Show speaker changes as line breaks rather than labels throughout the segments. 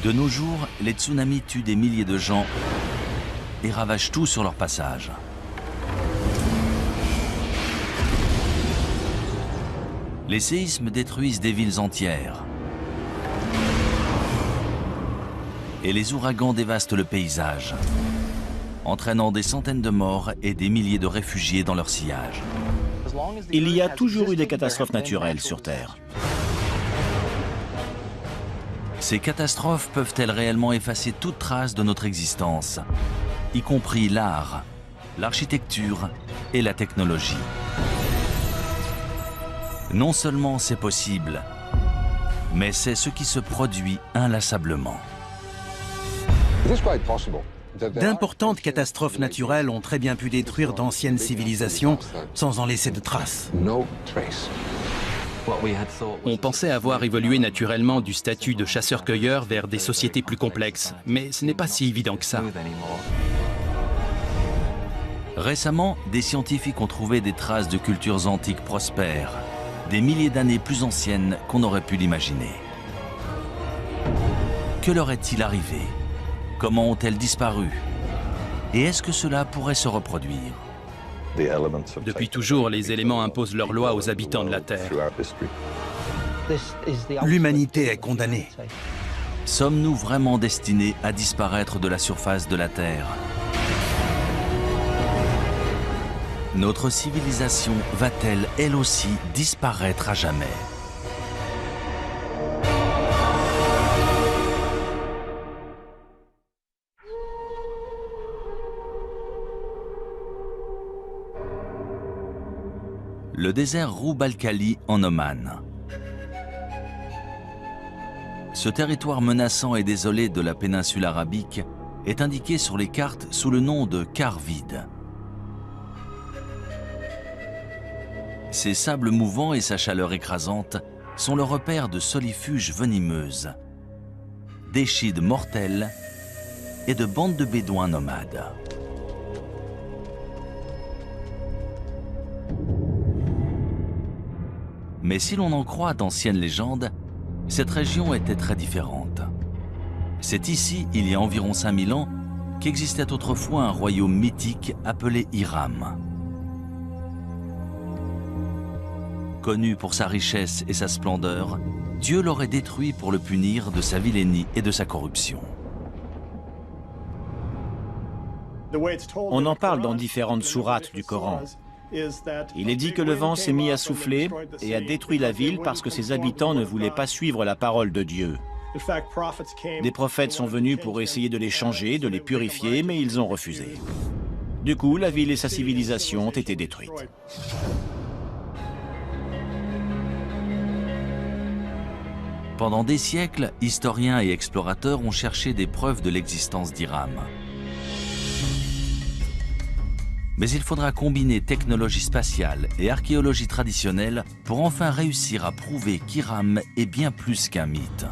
De nos jours, les tsunamis tuent des milliers de gens et ravagent tout sur leur passage. Les séismes détruisent des villes entières. Et les ouragans dévastent le paysage, entraînant des centaines de morts et des milliers de réfugiés dans leur sillage.
Il y a toujours eu des catastrophes naturelles sur Terre.
Ces catastrophes peuvent-elles réellement effacer toute trace de notre existence, y compris l'art, l'architecture et la technologie? Non seulement c'est possible, mais c'est ce qui se produit inlassablement.
D'importantes catastrophes naturelles ont très bien pu détruire d'anciennes civilisations sans en laisser de traces.
On pensait avoir évolué naturellement du statut de chasseur-cueilleur vers des sociétés plus complexes, mais ce n'est pas si évident que ça.
Récemment, des scientifiques ont trouvé des traces de cultures antiques prospères, des milliers d'années plus anciennes qu'on aurait pu l'imaginer. Que leur est-il arrivé? Comment ont-elles disparu? Et est-ce que cela pourrait se reproduire?
Depuis toujours, les éléments imposent leurs lois aux habitants de la Terre.
L'humanité est condamnée.
Sommes-nous vraiment destinés à disparaître de la surface de la Terre? Notre civilisation va-t-elle, elle aussi, disparaître à jamais? Le désert Roub al-Khali en Oman. Ce territoire menaçant et désolé de la péninsule arabique est indiqué sur les cartes sous le nom de quart vide. Ses sables mouvants et sa chaleur écrasante sont le repère de solifuges venimeuses, d'échides mortels et de bandes de bédouins nomades. Mais si l'on en croit d'anciennes légendes, cette région était très différente. C'est ici, il y a environ 5000 ans, qu'existait autrefois un royaume mythique appelé Hiram. Connu pour sa richesse et sa splendeur, Dieu l'aurait détruit pour le punir de sa vilainie et de sa corruption.
On en parle dans différentes sourates du Coran. Il est dit que le vent s'est mis à souffler et a détruit la ville parce que ses habitants ne voulaient pas suivre la parole de Dieu. Des prophètes sont venus pour essayer de les changer, de les purifier, mais ils ont refusé. Du coup, la ville et sa civilisation ont été détruites.
Pendant des siècles, historiens et explorateurs ont cherché des preuves de l'existence d'Hiram. Mais il faudra combiner technologie spatiale et archéologie traditionnelle pour enfin réussir à prouver qu'Hiram est bien plus qu'un mythe.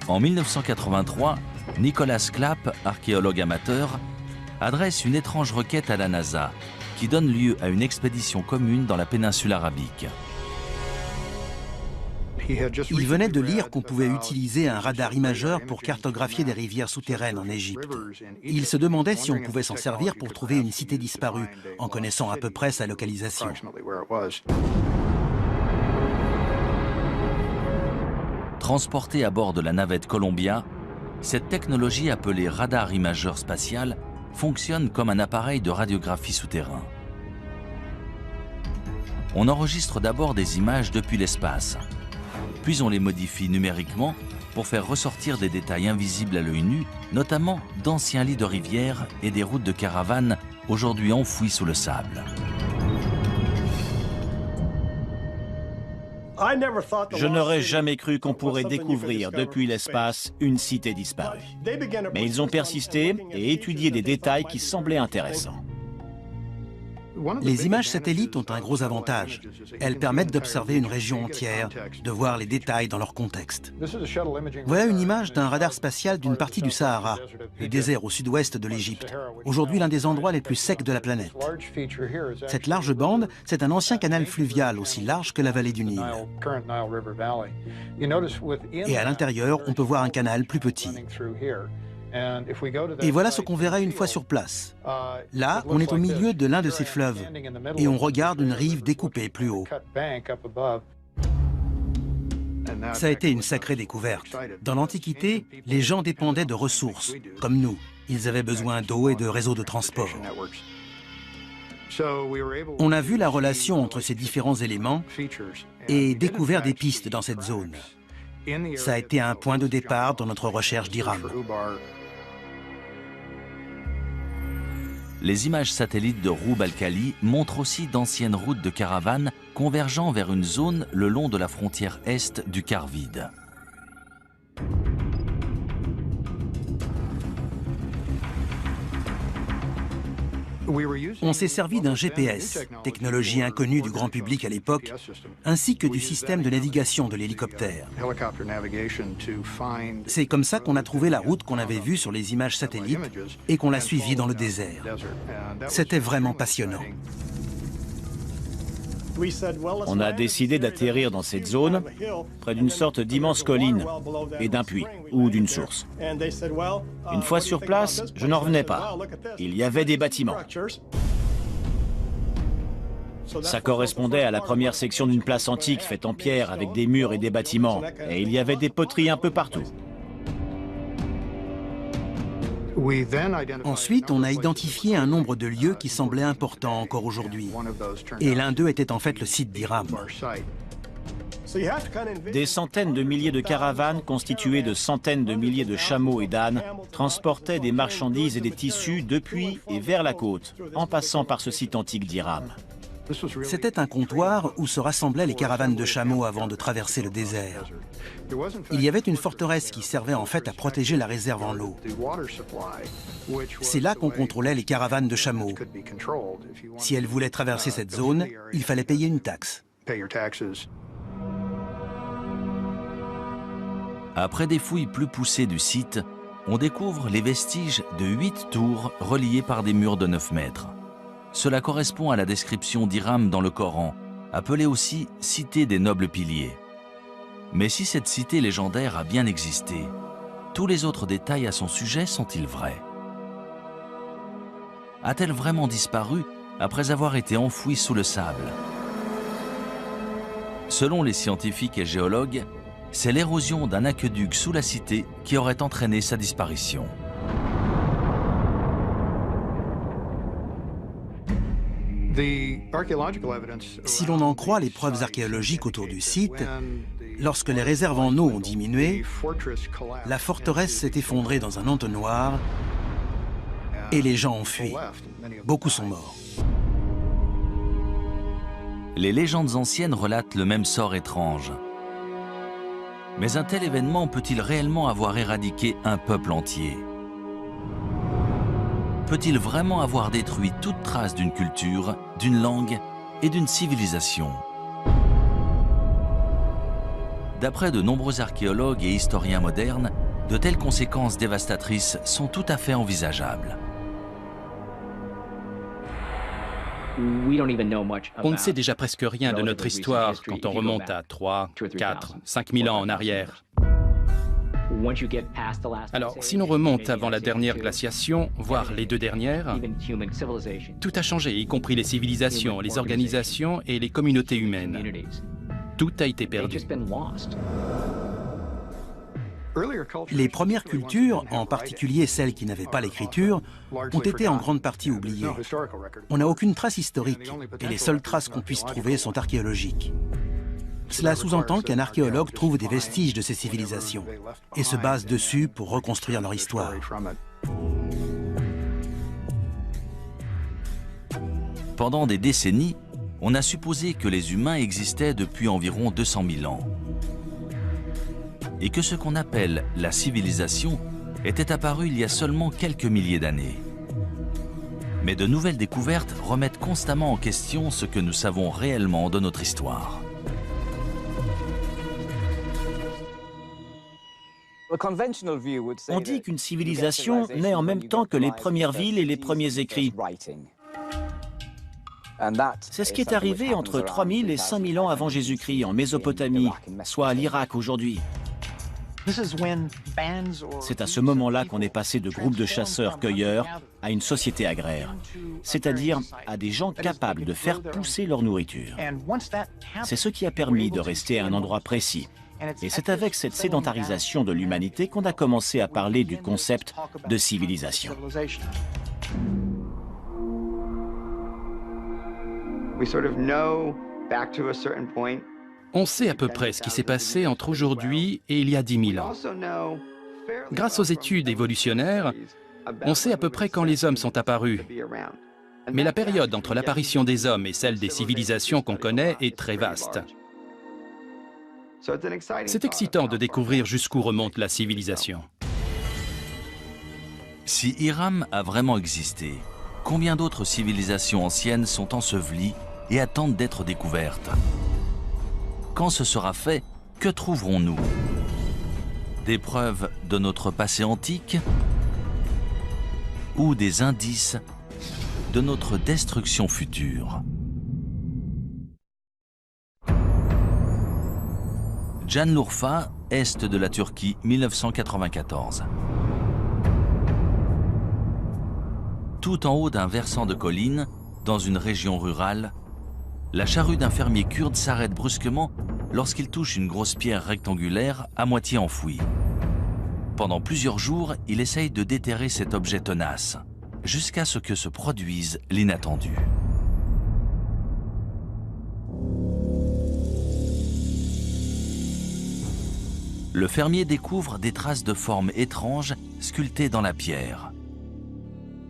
En 1983, Nicholas Clapp, archéologue amateur, adresse une étrange requête à la NASA qui donne lieu à une expédition commune dans la péninsule arabique.
Il venait de lire qu'on pouvait utiliser un radar imageur pour cartographier des rivières souterraines en Égypte. Il se demandait si on pouvait s'en servir pour trouver une cité disparue, en connaissant à peu près sa localisation.
Transportée à bord de la navette Columbia, cette technologie appelée radar imageur spatial fonctionne comme un appareil de radiographie souterrain. On enregistre d'abord des images depuis l'espace, puis on les modifie numériquement pour faire ressortir des détails invisibles à l'œil nu, notamment d'anciens lits de rivières et des routes de caravanes aujourd'hui enfouies sous le sable.
Je n'aurais jamais cru qu'on pourrait découvrir depuis l'espace une cité disparue. Mais ils ont persisté et étudié des détails qui semblaient intéressants.
Les images satellites ont un gros avantage. Elles permettent d'observer une région entière, de voir les détails dans leur contexte. Voilà une image d'un radar spatial d'une partie du Sahara, le désert au sud-ouest de l'Égypte, aujourd'hui l'un des endroits les plus secs de la planète. Cette large bande, c'est un ancien canal fluvial aussi large que la vallée du Nil. Et à l'intérieur, on peut voir un canal plus petit. Et voilà ce qu'on verrait une fois sur place. Là, on est au milieu de l'un de ces fleuves et on regarde une rive découpée plus haut. Ça a été une sacrée découverte. Dans l'Antiquité, les gens dépendaient de ressources, comme nous. Ils avaient besoin d'eau et de réseaux de transport. On a vu la relation entre ces différents éléments et découvert des pistes dans cette zone. Ça a été un point de départ dans notre recherche d'Iram.
Les images satellites de Roub al-Khali montrent aussi d'anciennes routes de caravanes convergeant vers une zone le long de la frontière est du quart vide.
On s'est servi d'un GPS, technologie inconnue du grand public à l'époque, ainsi que du système de navigation de l'hélicoptère. C'est comme ça qu'on a trouvé la route qu'on avait vue sur les images satellites et qu'on l'a suivie dans le désert. C'était vraiment passionnant.
On a décidé d'atterrir dans cette zone, près d'une sorte d'immense colline et d'un puits ou d'une source. Une fois sur place, je n'en revenais pas. Il y avait des bâtiments. Ça correspondait à la première section d'une place antique faite en pierre avec des murs et des bâtiments. Et il y avait des poteries un peu partout.
Ensuite, on a identifié un nombre de lieux qui semblaient importants encore aujourd'hui. Et l'un d'eux était en fait le site d'Iram.
Des centaines de milliers de caravanes constituées de centaines de milliers de chameaux et d'ânes transportaient des marchandises et des tissus depuis et vers la côte, en passant par ce site antique d'Iram.
C'était un comptoir où se rassemblaient les caravanes de chameaux avant de traverser le désert. Il y avait une forteresse qui servait en fait à protéger la réserve en eau. C'est là qu'on contrôlait les caravanes de chameaux. Si elles voulaient traverser cette zone, il fallait payer une taxe.
Après des fouilles plus poussées du site, on découvre les vestiges de 8 tours reliées par des murs de 9 mètres. Cela correspond à la description d'Iram dans le Coran, appelée aussi « cité des nobles piliers ». Mais si cette cité légendaire a bien existé, tous les autres détails à son sujet sont-ils vrais? A-t-elle vraiment disparu après avoir été enfouie sous le sable? Selon les scientifiques et géologues, c'est l'érosion d'un aqueduc sous la cité qui aurait entraîné sa disparition.
Si l'on en croit les preuves archéologiques autour du site, lorsque les réserves en eau ont diminué, la forteresse s'est effondrée dans un entonnoir et les gens ont fui. Beaucoup sont morts.
Les légendes anciennes relatent le même sort étrange. Mais un tel événement peut-il réellement avoir éradiqué un peuple entier? Peut-il vraiment avoir détruit toute trace d'une culture, d'une langue et d'une civilisation? D'après de nombreux archéologues et historiens modernes, de telles conséquences dévastatrices sont tout à fait envisageables.
On ne sait déjà presque rien de notre histoire quand on remonte à 3, 4, 5 000 ans en arrière. Alors, si l'on remonte avant la dernière glaciation, voire les 2 dernières, tout a changé, y compris les civilisations, les organisations et les communautés humaines. Tout a été perdu.
Les premières cultures, en particulier celles qui n'avaient pas l'écriture, ont été en grande partie oubliées. On n'a aucune trace historique et les seules traces qu'on puisse trouver sont archéologiques. Cela sous-entend qu'un archéologue trouve des vestiges de ces civilisations et se base dessus pour reconstruire leur histoire.
Pendant des décennies, on a supposé que les humains existaient depuis environ 200 000 ans et que ce qu'on appelle la civilisation était apparu il y a seulement quelques milliers d'années. Mais de nouvelles découvertes remettent constamment en question ce que nous savons réellement de notre histoire.
On dit qu'une civilisation naît en même temps que les premières villes et les premiers écrits. C'est ce qui est arrivé entre 3000 et 5000 ans avant Jésus-Christ en Mésopotamie, soit à l'Irak aujourd'hui. C'est à ce moment-là qu'on est passé de groupes de chasseurs-cueilleurs à une société agraire, c'est-à-dire à des gens capables de faire pousser leur nourriture. C'est ce qui a permis de rester à un endroit précis. Et c'est avec cette sédentarisation de l'humanité qu'on a commencé à parler du concept de civilisation.
On sait à peu près ce qui s'est passé entre aujourd'hui et il y a 10 000 ans. Grâce aux études évolutionnaires, on sait à peu près quand les hommes sont apparus. Mais la période entre l'apparition des hommes et celle des civilisations qu'on connaît est très vaste. C'est excitant de découvrir jusqu'où remonte la civilisation.
Si Hiram a vraiment existé, combien d'autres civilisations anciennes sont ensevelies et attendent d'être découvertes? Quand ce sera fait, que trouverons-nous? Des preuves de notre passé antique ou des indices de notre destruction future? Şanlıurfa, est de la Turquie, 1994. Tout en haut d'un versant de colline, dans une région rurale, la charrue d'un fermier kurde s'arrête brusquement lorsqu'il touche une grosse pierre rectangulaire à moitié enfouie. Pendant plusieurs jours, il essaye de déterrer cet objet tenace, jusqu'à ce que se produise l'inattendu. Le fermier découvre des traces de formes étranges sculptées dans la pierre.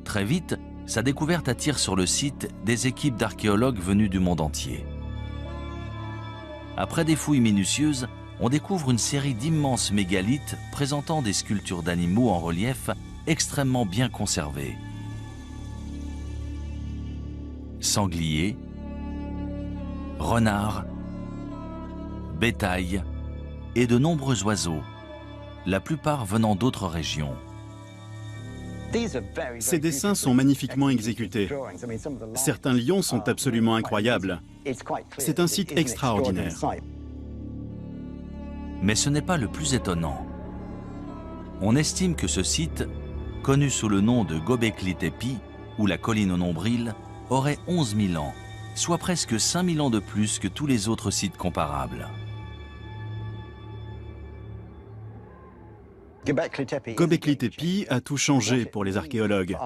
Très vite, sa découverte attire sur le site des équipes d'archéologues venus du monde entier. Après des fouilles minutieuses, on découvre une série d'immenses mégalithes présentant des sculptures d'animaux en relief extrêmement bien conservées. Sangliers, renards, bétail et de nombreux oiseaux, la plupart venant d'autres régions.
Ces dessins sont magnifiquement exécutés. Certains lions sont absolument incroyables. C'est un site extraordinaire.
Mais ce n'est pas le plus étonnant. On estime que ce site, connu sous le nom de Göbekli Tepe, ou la colline au nombril, aurait 11 000 ans, soit presque 5 000 ans de plus que tous les autres sites comparables.
Göbekli Tepe a tout changé pour les archéologues.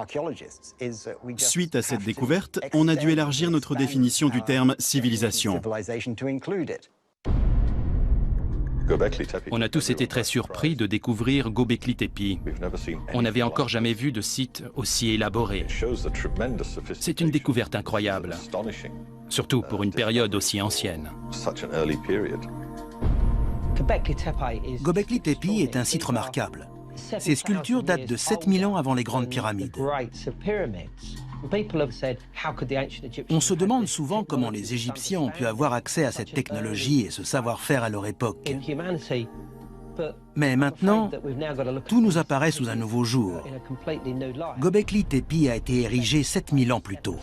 Suite à cette découverte, on a dû élargir notre définition du terme civilisation.
On a tous été très surpris de découvrir Göbekli Tepe. On n'avait encore jamais vu de site aussi élaboré. C'est une découverte incroyable, surtout pour une période aussi ancienne.
Göbekli Tepe est un site remarquable. Ces sculptures datent de 7000 ans avant les grandes pyramides. On se demande souvent comment les Égyptiens ont pu avoir accès à cette technologie et ce savoir-faire à leur époque. Mais maintenant, tout nous apparaît sous un nouveau jour. Göbekli Tepe a été érigé 7000 ans plus tôt.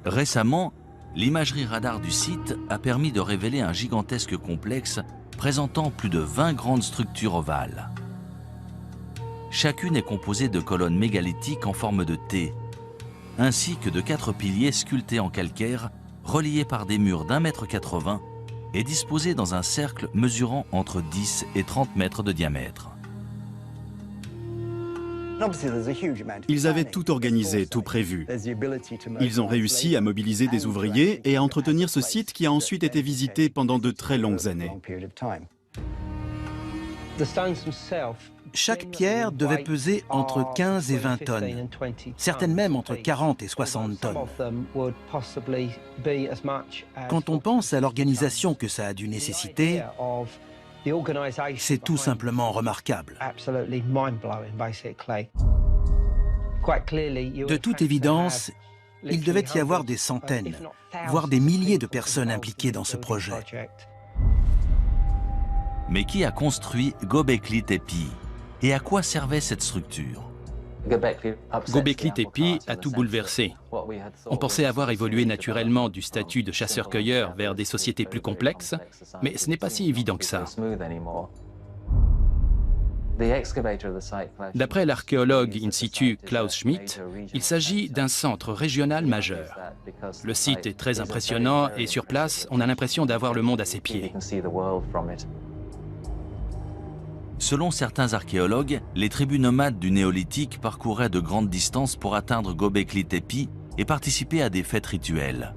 Récemment, l'imagerie radar du site a permis de révéler un gigantesque complexe présentant plus de 20 grandes structures ovales. Chacune est composée de colonnes mégalithiques en forme de T, ainsi que de 4 piliers sculptés en calcaire, reliés par des murs d'1,80 m et disposés dans un cercle mesurant entre 10 et 30 mètres de diamètre.
Ils avaient tout organisé, tout prévu. Ils ont réussi à mobiliser des ouvriers et à entretenir ce site qui a ensuite été visité pendant de très longues années.
Chaque pierre devait peser entre 15 et 20 tonnes, certaines même entre 40 et 60 tonnes. Quand on pense à l'organisation que ça a dû nécessiter, C'est tout simplement remarquable. De toute évidence, il devait y avoir des centaines, voire des milliers de personnes impliquées dans ce projet.
Mais qui a construit Göbekli Tepe? Et à quoi servait cette structure?
Göbekli Tepe a tout bouleversé. On pensait avoir évolué naturellement du statut de chasseur-cueilleur vers des sociétés plus complexes, mais ce n'est pas si évident que ça. D'après l'archéologue in situ Klaus Schmidt, il s'agit d'un centre régional majeur. Le site est très impressionnant et sur place, on a l'impression d'avoir le monde à ses pieds.
Selon certains archéologues, les tribus nomades du néolithique parcouraient de grandes distances pour atteindre Göbekli Tepe et participer à des fêtes rituelles.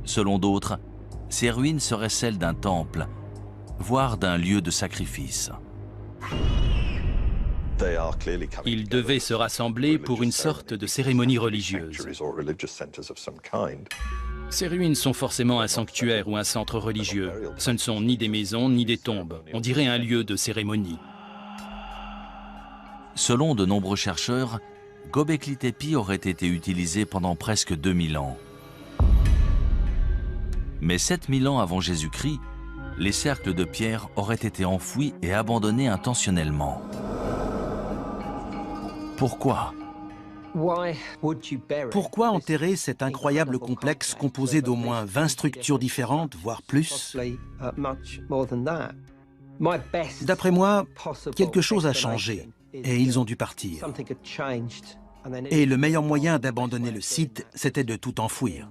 Selon d'autres, ces ruines seraient celles d'un temple, voire d'un lieu de sacrifice.
Ils devaient se rassembler pour une sorte de cérémonie religieuse. Ces ruines sont forcément un sanctuaire ou un centre religieux. Ce ne sont ni des maisons ni des tombes. On dirait un lieu de cérémonie.
Selon de nombreux chercheurs, Göbekli Tepe aurait été utilisé pendant presque 2000 ans. Mais 7000 ans avant Jésus-Christ, les cercles de pierre auraient été enfouis et abandonnés intentionnellement. Pourquoi ?
Pourquoi enterrer cet incroyable complexe composé d'au moins 20 structures différentes, voire plus? D'après moi, quelque chose a changé et ils ont dû partir. Et le meilleur moyen d'abandonner le site, c'était de tout enfouir.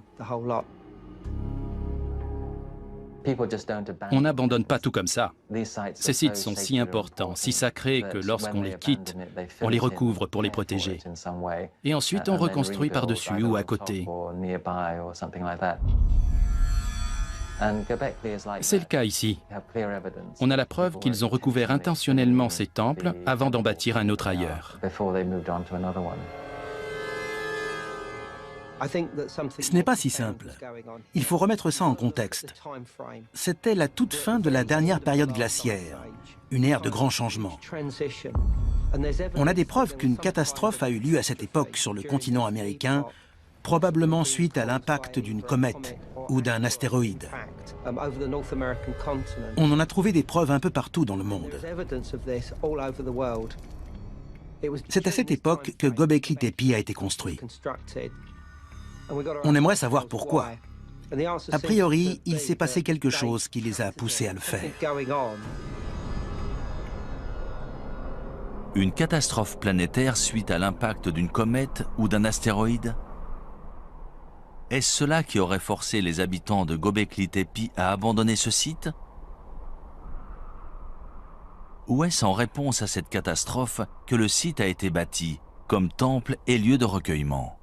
On n'abandonne pas tout comme ça. Ces sites sont si importants, si sacrés que lorsqu'on les quitte, on les recouvre pour les protéger. Et ensuite, on reconstruit par-dessus ou à côté. C'est le cas ici. On a la preuve qu'ils ont recouvert intentionnellement ces temples avant d'en bâtir un autre ailleurs.
Ce n'est pas si simple. Il faut remettre ça en contexte. C'était la toute fin de la dernière période glaciaire, une ère de grands changements. On a des preuves qu'une catastrophe a eu lieu à cette époque sur le continent américain, probablement suite à l'impact d'une comète ou d'un astéroïde. On en a trouvé des preuves un peu partout dans le monde. C'est à cette époque que Göbekli Tepe a été construit. On aimerait savoir pourquoi. A priori, il s'est passé quelque chose qui les a poussés à le faire.
Une catastrophe planétaire suite à l'impact d'une comète ou d'un astéroïde? Est-ce cela qui aurait forcé les habitants de Göbekli Tepe à abandonner ce site? Ou est-ce en réponse à cette catastrophe que le site a été bâti comme temple et lieu de recueillement?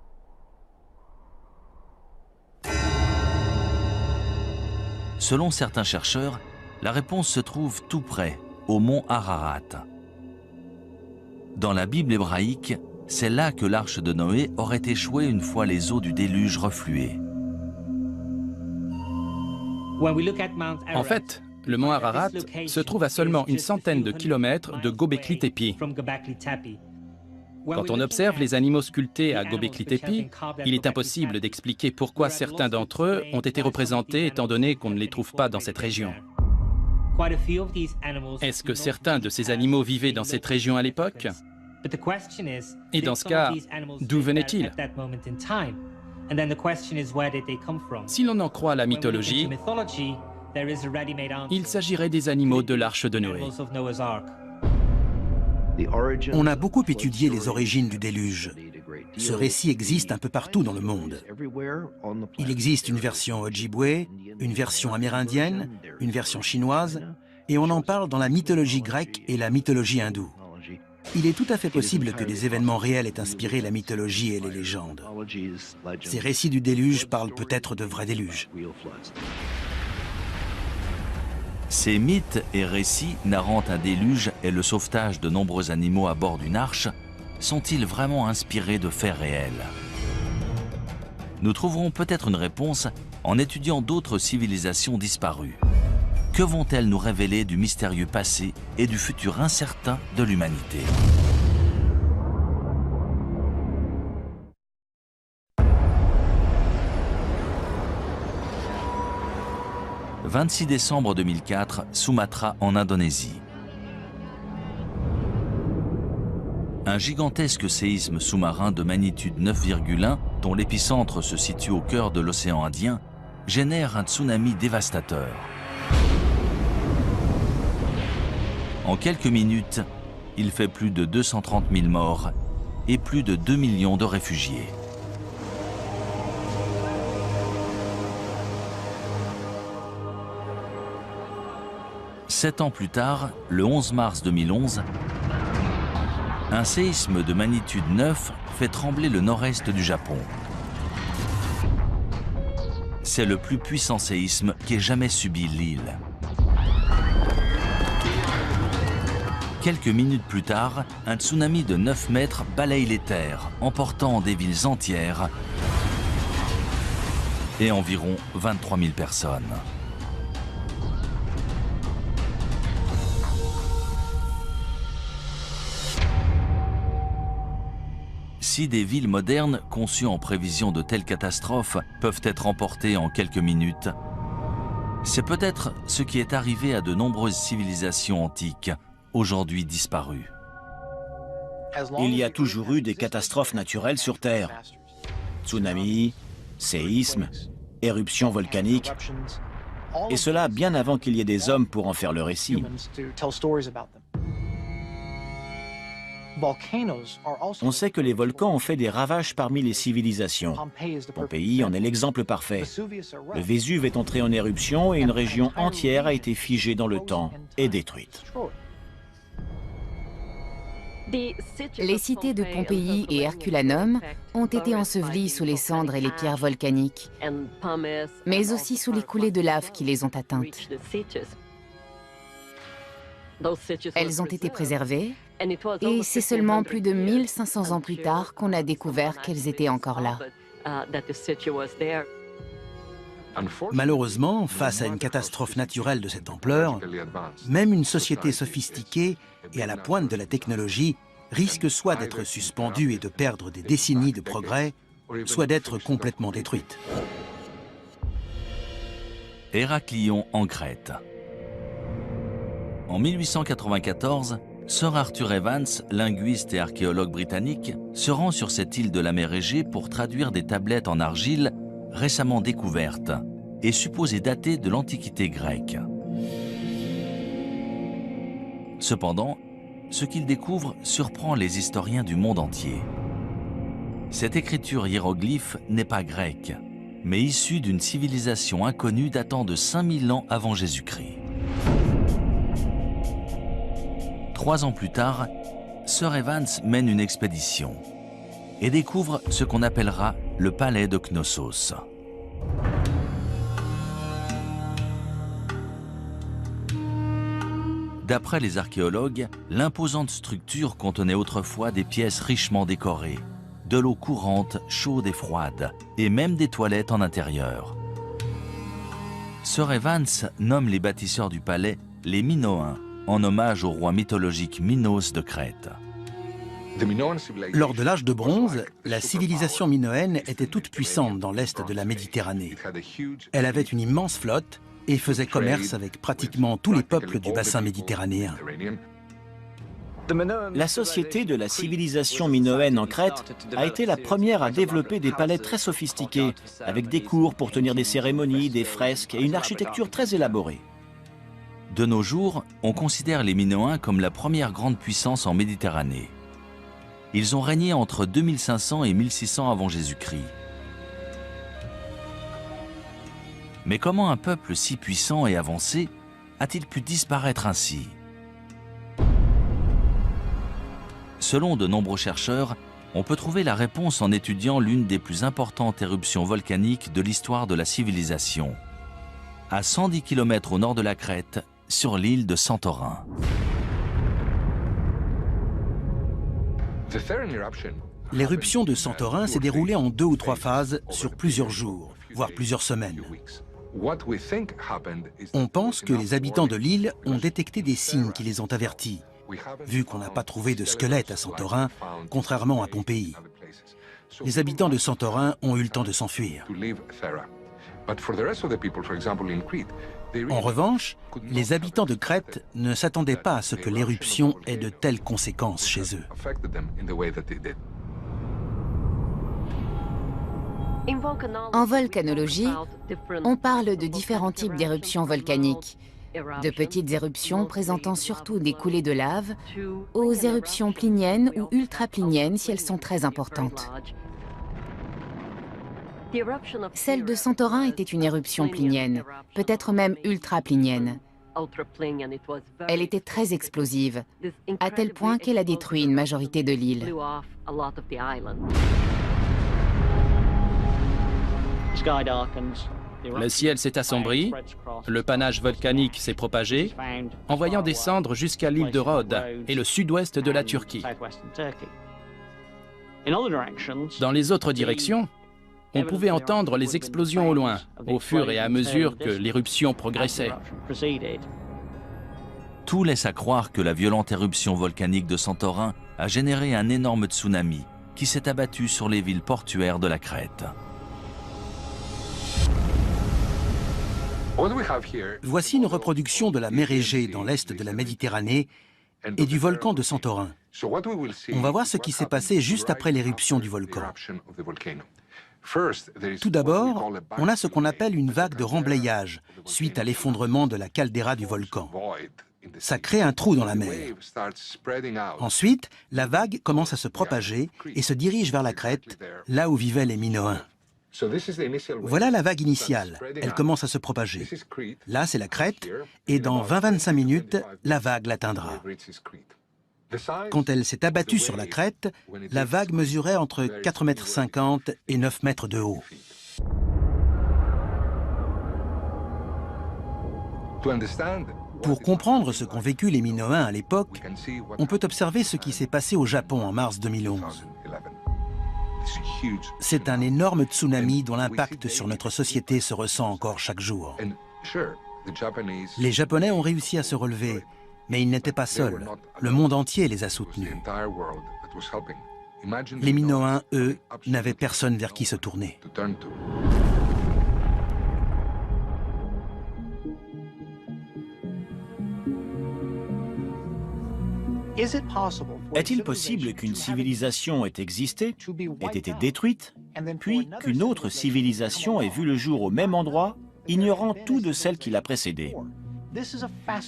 Selon certains chercheurs, la réponse se trouve tout près, au mont Ararat. Dans la Bible hébraïque, c'est là que l'arche de Noé aurait échoué une fois les eaux du déluge refluées.
En fait, le mont Ararat se trouve à seulement une centaine de kilomètres de Göbekli Tepe. Quand on observe les animaux sculptés à Göbekli Tepe, il est impossible d'expliquer pourquoi certains d'entre eux ont été représentés étant donné qu'on ne les trouve pas dans cette région. Est-ce que certains de ces animaux vivaient dans cette région à l'époque? Et dans ce cas, d'où venaient-ils? Si l'on en croit la mythologie, il s'agirait des animaux de l'arche de Noé.
On a beaucoup étudié les origines du déluge. Ce récit existe un peu partout dans le monde. Il existe une version Ojibwe, une version amérindienne, une version chinoise, et on en parle dans la mythologie grecque et la mythologie hindoue. Il est tout à fait possible que des événements réels aient inspiré la mythologie et les légendes. Ces récits du déluge parlent peut-être de vrais déluges.
Ces mythes et récits narrant un déluge et le sauvetage de nombreux animaux à bord d'une arche sont-ils vraiment inspirés de faits réels? Nous trouverons peut-être une réponse en étudiant d'autres civilisations disparues. Que vont-elles nous révéler du mystérieux passé et du futur incertain de l'humanité ? « 26 décembre 2004, Sumatra en Indonésie. Un gigantesque séisme sous-marin de magnitude 9,1, dont l'épicentre se situe au cœur de l'océan Indien, génère un tsunami dévastateur. En quelques minutes, il fait plus de 230 000 morts et plus de 2 millions de réfugiés. Sept ans plus tard, le 11 mars 2011, un séisme de magnitude 9 fait trembler le nord-est du Japon. C'est le plus puissant séisme qu'ait jamais subi l'île. Quelques minutes plus tard, un tsunami de 9 mètres balaye les terres, emportant des villes entières et environ 23 000 personnes. Si des villes modernes conçues en prévision de telles catastrophes peuvent être emportées en quelques minutes, c'est peut-être ce qui est arrivé à de nombreuses civilisations antiques, aujourd'hui disparues.
Il y a toujours eu des catastrophes naturelles sur Terre. Tsunamis, séismes, éruptions volcaniques, et cela bien avant qu'il y ait des hommes pour en faire le récit. On sait que les volcans ont fait des ravages parmi les civilisations. Pompéi en est l'exemple parfait. Le Vésuve est entré en éruption et une région entière a été figée dans le temps et détruite.
Les cités de Pompéi et Herculanum ont été ensevelies sous les cendres et les pierres volcaniques, mais aussi sous les coulées de lave qui les ont atteintes. Elles ont été préservées, et c'est seulement plus de 1500 ans plus tard qu'on a découvert qu'elles étaient encore là.
Malheureusement, face à une catastrophe naturelle de cette ampleur, même une société sophistiquée et à la pointe de la technologie risque soit d'être suspendue et de perdre des décennies de progrès, soit d'être complètement détruite.
Héraclion en Crète. En 1894, Sir Arthur Evans, linguiste et archéologue britannique, se rend sur cette île de la mer Égée pour traduire des tablettes en argile récemment découvertes et supposées datées de l'Antiquité grecque. Cependant, ce qu'il découvre surprend les historiens du monde entier. Cette écriture hiéroglyphe n'est pas grecque, mais issue d'une civilisation inconnue datant de 5000 ans avant Jésus-Christ. 3 ans plus tard, Sir Evans mène une expédition et découvre ce qu'on appellera le palais de Knossos. D'après les archéologues, l'imposante structure contenait autrefois des pièces richement décorées, de l'eau courante, chaude et froide, et même des toilettes en intérieur. Sir Evans nomme les bâtisseurs du palais les Minoens, en hommage au roi mythologique Minos de Crète.
Lors de l'âge de bronze, la civilisation minoenne était toute puissante dans l'est de la Méditerranée. Elle avait une immense flotte et faisait commerce avec pratiquement tous les peuples du bassin méditerranéen.
La société de la civilisation minoenne en Crète a été la première à développer des palais très sophistiqués, avec des cours pour tenir des cérémonies, des fresques et une architecture très élaborée.
De nos jours, on considère les Minoens comme la première grande puissance en Méditerranée. Ils ont régné entre 2500 et 1600 avant Jésus-Christ. Mais comment un peuple si puissant et avancé a-t-il pu disparaître ainsi ? Selon de nombreux chercheurs, on peut trouver la réponse en étudiant l'une des plus importantes éruptions volcaniques de l'histoire de la civilisation, à 110 km au nord de la Crète, sur l'île de Santorin.
L'éruption de Santorin s'est déroulée en 2 ou 3 phases sur plusieurs jours, voire plusieurs semaines. On pense que les habitants de l'île ont détecté des signes qui les ont avertis, vu qu'on n'a pas trouvé de squelette à Santorin, contrairement à Pompéi. Les habitants de Santorin ont eu le temps de s'enfuir. En revanche, les habitants de Crète ne s'attendaient pas à ce que l'éruption ait de telles conséquences chez eux.
En volcanologie, on parle de différents types d'éruptions volcaniques, de petites éruptions présentant surtout des coulées de lave, aux éruptions pliniennes ou ultrapliniennes si elles sont très importantes. Celle de Santorin était une éruption plinienne, peut-être même ultraplinienne. Elle était très explosive, à tel point qu'elle a détruit une majorité de l'île.
Le ciel s'est assombri, le panache volcanique s'est propagé, envoyant descendre jusqu'à l'île de Rhodes et le sud-ouest de la Turquie. Dans les autres directions, on pouvait entendre les explosions au loin, au fur et à mesure que l'éruption progressait.
Tout laisse à croire que la violente éruption volcanique de Santorin a généré un énorme tsunami qui s'est abattu sur les villes portuaires de la Crète.
Voici une reproduction de la mer Égée dans l'est de la Méditerranée et du volcan de Santorin. On va voir ce qui s'est passé juste après l'éruption du volcan. Tout d'abord, on a ce qu'on appelle une vague de remblayage suite à l'effondrement de la caldeira du volcan. Ça crée un trou dans la mer. Ensuite, la vague commence à se propager et se dirige vers la Crète, là où vivaient les Minoens. Voilà la vague initiale, elle commence à se propager. Là, c'est la Crète, et dans 20-25 minutes, la vague l'atteindra. Quand elle s'est abattue sur la Crète, la vague mesurait entre 4,50 m et 9 mètres de haut. Pour comprendre ce qu'ont vécu les Minoens à l'époque, on peut observer ce qui s'est passé au Japon en mars 2011. C'est un énorme tsunami dont l'impact sur notre société se ressent encore chaque jour. Les Japonais ont réussi à se relever, mais ils n'étaient pas seuls. Le monde entier les a soutenus. Les Minoens, eux, n'avaient personne vers qui se tourner.
Est-il possible qu'une civilisation ait existé, ait été détruite, puis qu'une autre civilisation ait vu le jour au même endroit, ignorant tout de celle qui l'a précédée?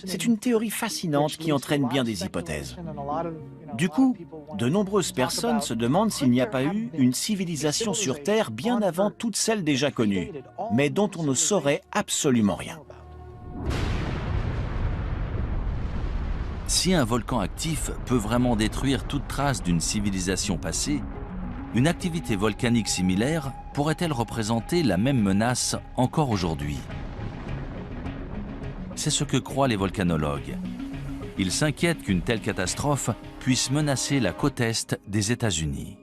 C'est une théorie fascinante qui entraîne bien des hypothèses. Du coup, de nombreuses personnes se demandent s'il n'y a pas eu une civilisation sur Terre bien avant toutes celles déjà connues, mais dont on ne saurait absolument rien.
Si un volcan actif peut vraiment détruire toute trace d'une civilisation passée, une activité volcanique similaire pourrait-elle représenter la même menace encore aujourd'hui? C'est ce que croient les volcanologues. Ils s'inquiètent qu'une telle catastrophe puisse menacer la côte est des États-Unis.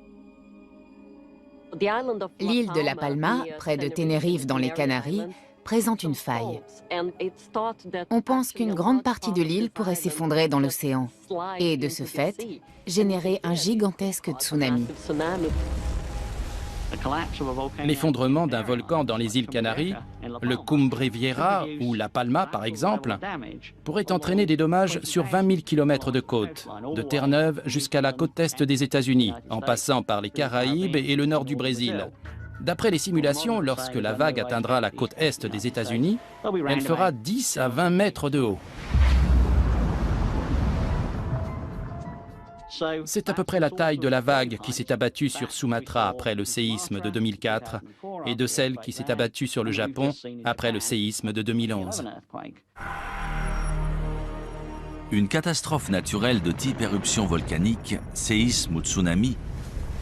L'île de La Palma, près de Tenerife dans les Canaries, présente une faille. On pense qu'une grande partie de l'île pourrait s'effondrer dans l'océan et, de ce fait, générer un gigantesque tsunami.
L'effondrement d'un volcan dans les îles Canaries, le Cumbre Vieja ou La Palma par exemple, pourrait entraîner des dommages sur 20 000 km de côte, de Terre-Neuve jusqu'à la côte est des États-Unis, en passant par les Caraïbes et le nord du Brésil. D'après les simulations, lorsque la vague atteindra la côte est des États-Unis, elle fera 10 à 20 mètres de haut. C'est à peu près la taille de la vague qui s'est abattue sur Sumatra après le séisme de 2004 et de celle qui s'est abattue sur le Japon après le séisme de 2011.
Une catastrophe naturelle de type éruption volcanique, séisme ou tsunami,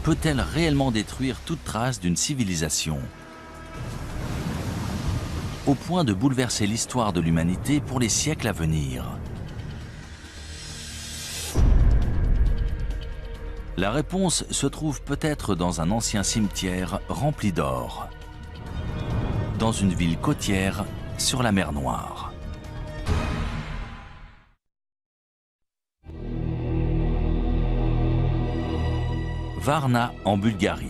peut-elle réellement détruire toute trace d'une civilisation? Au point de bouleverser l'histoire de l'humanité pour les siècles à venir. La réponse se trouve peut-être dans un ancien cimetière rempli d'or. dans une ville côtière sur la mer Noire. Varna en Bulgarie.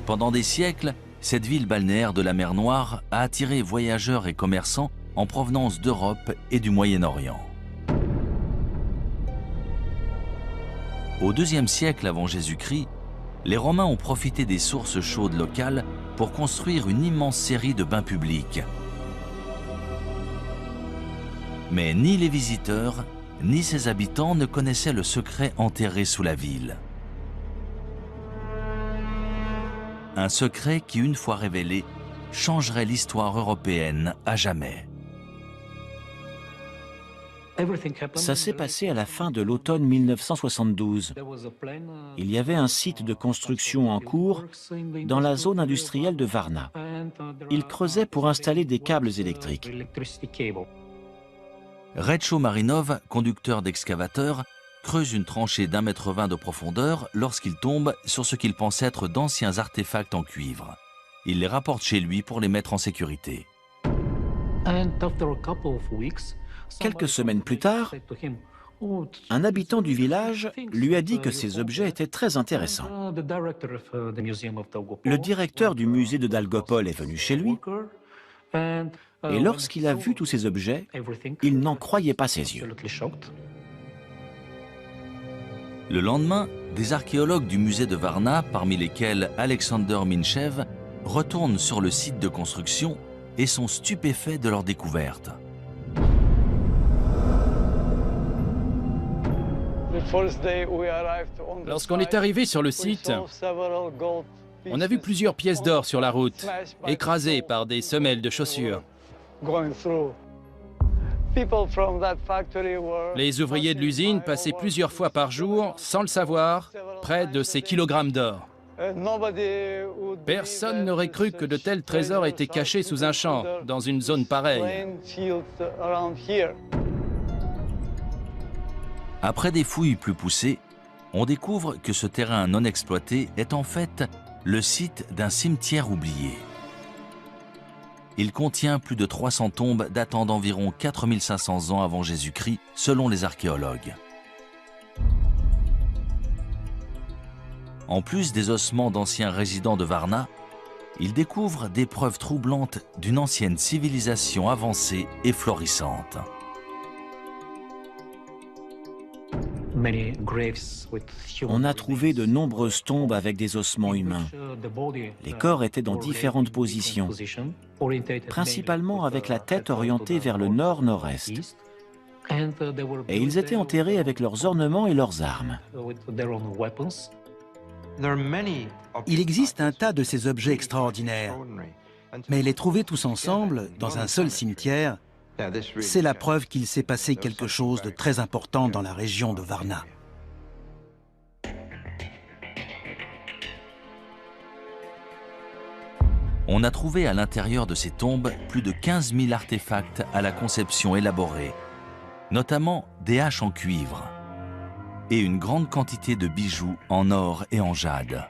Pendant des siècles, cette ville balnéaire de la mer Noire a attiré voyageurs et commerçants en provenance d'Europe et du Moyen-Orient. Au IIe siècle avant Jésus-Christ, les Romains ont profité des sources chaudes locales pour construire une immense série de bains publics. Mais ni les visiteurs, ni ses habitants ne connaissaient le secret enterré sous la ville. Un secret qui, une fois révélé, changerait l'histoire européenne à jamais.
Ça s'est passé à la fin de l'automne 1972. Il y avait un site de construction en cours dans la zone industrielle de Varna. Ils creusaient pour installer des câbles électriques.
Retcho Marinov, conducteur d'excavateur, creuse une tranchée d'1,20 m de profondeur lorsqu'il tombe sur ce qu'il pense être d'anciens artefacts en cuivre. Il les rapporte chez lui pour les mettre en sécurité.
Quelques semaines plus tard, un habitant du village lui a dit que ces objets étaient très intéressants. Le directeur du musée de Dalgopol est venu chez lui, et lorsqu'il a vu tous ces objets, il n'en croyait pas ses yeux.
Le lendemain, des archéologues du musée de Varna, parmi lesquels Alexander Minchev, retournent sur le site de construction et sont stupéfaits de leur découverte.
Lorsqu'on est arrivé sur le site, on a vu plusieurs pièces d'or sur la route, écrasées par des semelles de chaussures. Les ouvriers de l'usine passaient plusieurs fois par jour, sans le savoir, près de ces kilogrammes d'or. Personne n'aurait cru que de tels trésors étaient cachés sous un champ, dans une zone pareille.
Après des fouilles plus poussées, on découvre que ce terrain non exploité est en fait le site d'un cimetière oublié. Il contient plus de 300 tombes datant d'environ 4500 ans avant Jésus-Christ, selon les archéologues. En plus des ossements d'anciens résidents de Varna, ils découvrent des preuves troublantes d'une ancienne civilisation avancée et florissante.
On a trouvé de nombreuses tombes avec des ossements humains. Les corps étaient dans différentes positions, principalement avec la tête orientée vers le nord-nord-est. Et ils étaient enterrés avec leurs ornements et leurs armes.
Il existe un tas de ces objets extraordinaires, mais les trouver tous ensemble, dans un seul cimetière, c'est la preuve qu'il s'est passé quelque chose de très important dans la région de Varna.
On a trouvé à l'intérieur de ces tombes plus de 15 000 artefacts à la conception élaborée, notamment des haches en cuivre et une grande quantité de bijoux en or et en jade.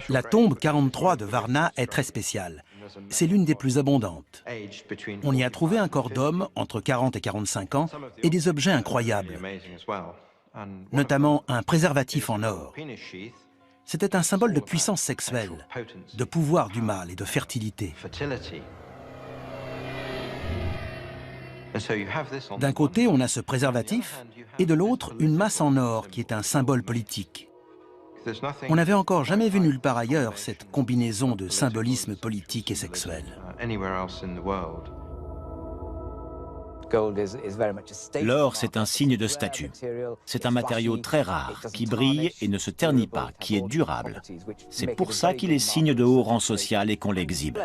La tombe 43 de Varna est très spéciale. C'est l'une des plus abondantes. On y a trouvé un corps d'homme entre 40 et 45 ans et des objets incroyables, notamment un préservatif en or. C'était un symbole de puissance sexuelle, de pouvoir du mâle et de fertilité. D'un côté, on a ce préservatif, et de l'autre, une masse en or qui est un symbole politique. On n'avait encore jamais vu nulle part ailleurs cette combinaison de symbolisme politique et sexuel.
L'or, c'est un signe de statut. C'est un matériau très rare, qui brille et ne se ternit pas, qui est durable. C'est pour ça qu'il est signe de haut rang social et qu'on l'exhibe.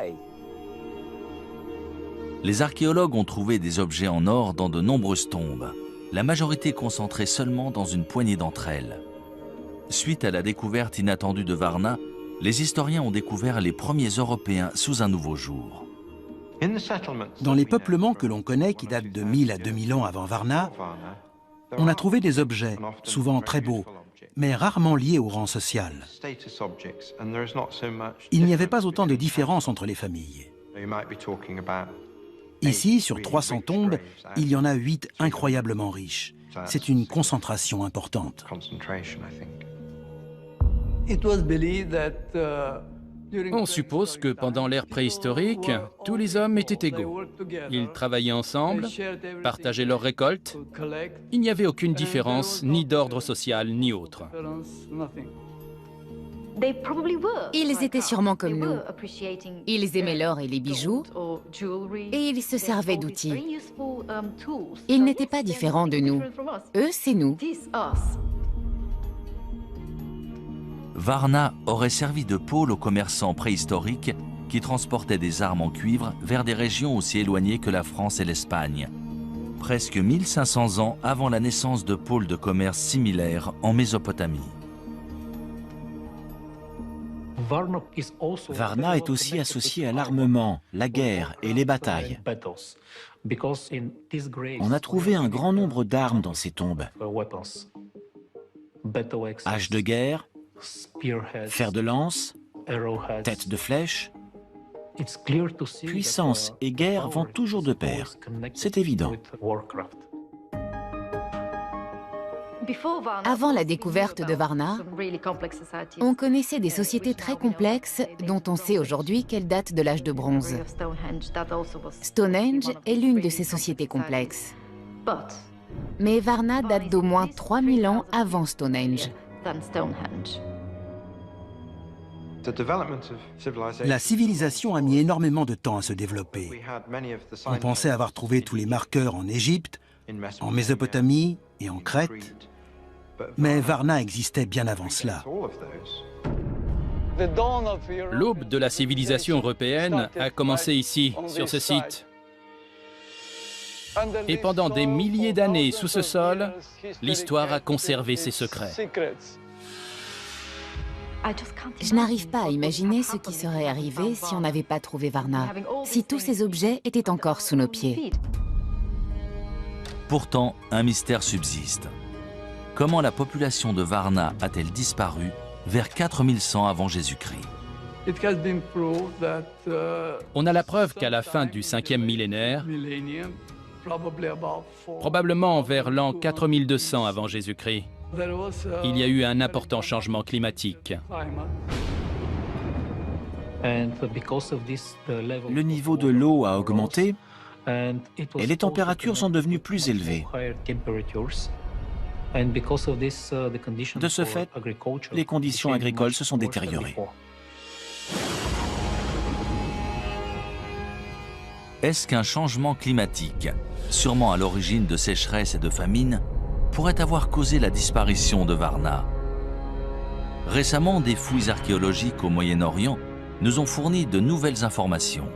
Les archéologues ont trouvé des objets en or dans de nombreuses tombes, la majorité concentrée seulement dans une poignée d'entre elles. Suite à la découverte inattendue de Varna, les historiens ont découvert les premiers Européens sous un nouveau jour.
Dans les peuplements que l'on connaît, qui datent de 1000 à 2000 ans avant Varna, on a trouvé des objets, souvent très beaux, mais rarement liés au rang social. Il n'y avait pas autant de différence entre les familles. Ici, sur 300 tombes, il y en a 8 incroyablement riches. C'est une concentration importante.
On suppose que pendant l'ère préhistorique, tous les hommes étaient égaux. Ils travaillaient ensemble, partageaient leurs récoltes. Il n'y avait aucune différence, ni d'ordre social, ni autre.
Ils étaient sûrement comme nous. Ils aimaient l'or et les bijoux, et ils se servaient d'outils. Ils n'étaient pas différents de nous. Eux, c'est nous.
Varna aurait servi de pôle aux commerçants préhistoriques qui transportaient des armes en cuivre vers des régions aussi éloignées que la France et l'Espagne. Presque 1500 ans avant la naissance de pôles de commerce similaires en Mésopotamie.
Varna est aussi associé à l'armement, la guerre et les batailles. On a trouvé un grand nombre d'armes dans ces tombes. Haches de guerre, fer de lance, tête de flèche. Puissance et guerre vont toujours de pair. C'est évident.
Avant la découverte de Varna, on connaissait des sociétés très complexes dont on sait aujourd'hui qu'elles datent de l'âge de bronze. Stonehenge est l'une de ces sociétés complexes. Mais Varna date d'au moins 3000 ans avant Stonehenge.
La civilisation a mis énormément de temps à se développer. On pensait avoir trouvé tous les marqueurs en Égypte, en Mésopotamie et en Crète, mais Varna existait bien avant cela.
L'aube de la civilisation européenne a commencé ici, sur ce site. Et pendant des milliers d'années sous ce sol, l'histoire a conservé ses secrets.
Je n'arrive pas à imaginer ce qui serait arrivé si on n'avait pas trouvé Varna, si tous ces objets étaient encore sous nos pieds.
Pourtant, un mystère subsiste. Comment la population de Varna a-t-elle disparu vers 4100 avant Jésus-Christ?
On a la preuve qu'à la fin du 5e millénaire, probablement vers l'an 4200 avant Jésus-Christ, il y a eu un important changement climatique.
Le niveau de l'eau a augmenté et les températures sont devenues plus élevées. De ce fait, les conditions agricoles se sont détériorées.
Est-ce qu'un changement climatique, sûrement à l'origine de sécheresses et de famines, pourrait avoir causé la disparition de Varna? Récemment, des fouilles archéologiques au Moyen-Orient nous ont fourni de nouvelles informations.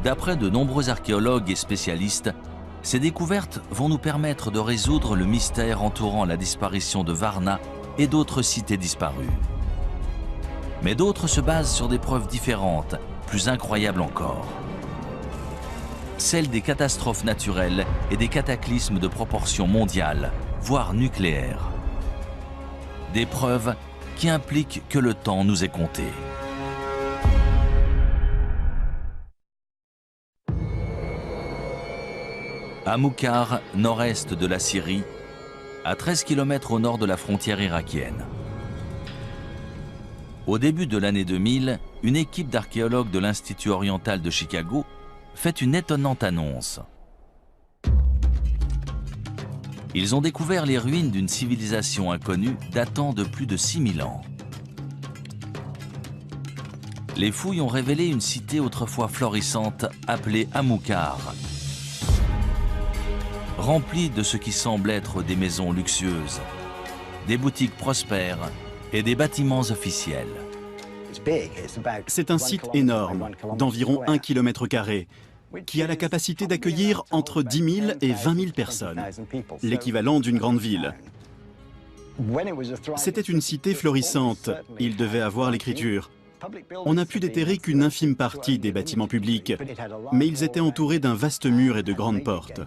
D'après de nombreux archéologues et spécialistes, ces découvertes vont nous permettre de résoudre le mystère entourant la disparition de Varna et d'autres cités disparues. Mais d'autres se basent sur des preuves différentes, plus incroyables encore. Celles des catastrophes naturelles et des cataclysmes de proportions mondiales, voire nucléaires. Des preuves qui impliquent que le temps nous est compté. À Moukhar, nord-est de la Syrie, à 13 km au nord de la frontière irakienne. Au début de l'année 2000, une équipe d'archéologues de l'Institut oriental de Chicago fait une étonnante annonce. Ils ont découvert les ruines d'une civilisation inconnue datant de plus de 6000 ans. Les fouilles ont révélé une cité autrefois florissante appelée Amoukhar, remplie de ce qui semble être des maisons luxueuses, des boutiques prospères et des bâtiments officiels.
C'est un site énorme, d'environ 1 km², qui a la capacité d'accueillir entre 10 000 et 20 000 personnes, l'équivalent d'une grande ville. C'était une cité florissante, il devait avoir l'écriture. On n'a pu déterrer qu'une infime partie des bâtiments publics, mais ils étaient entourés d'un vaste mur et de grandes portes.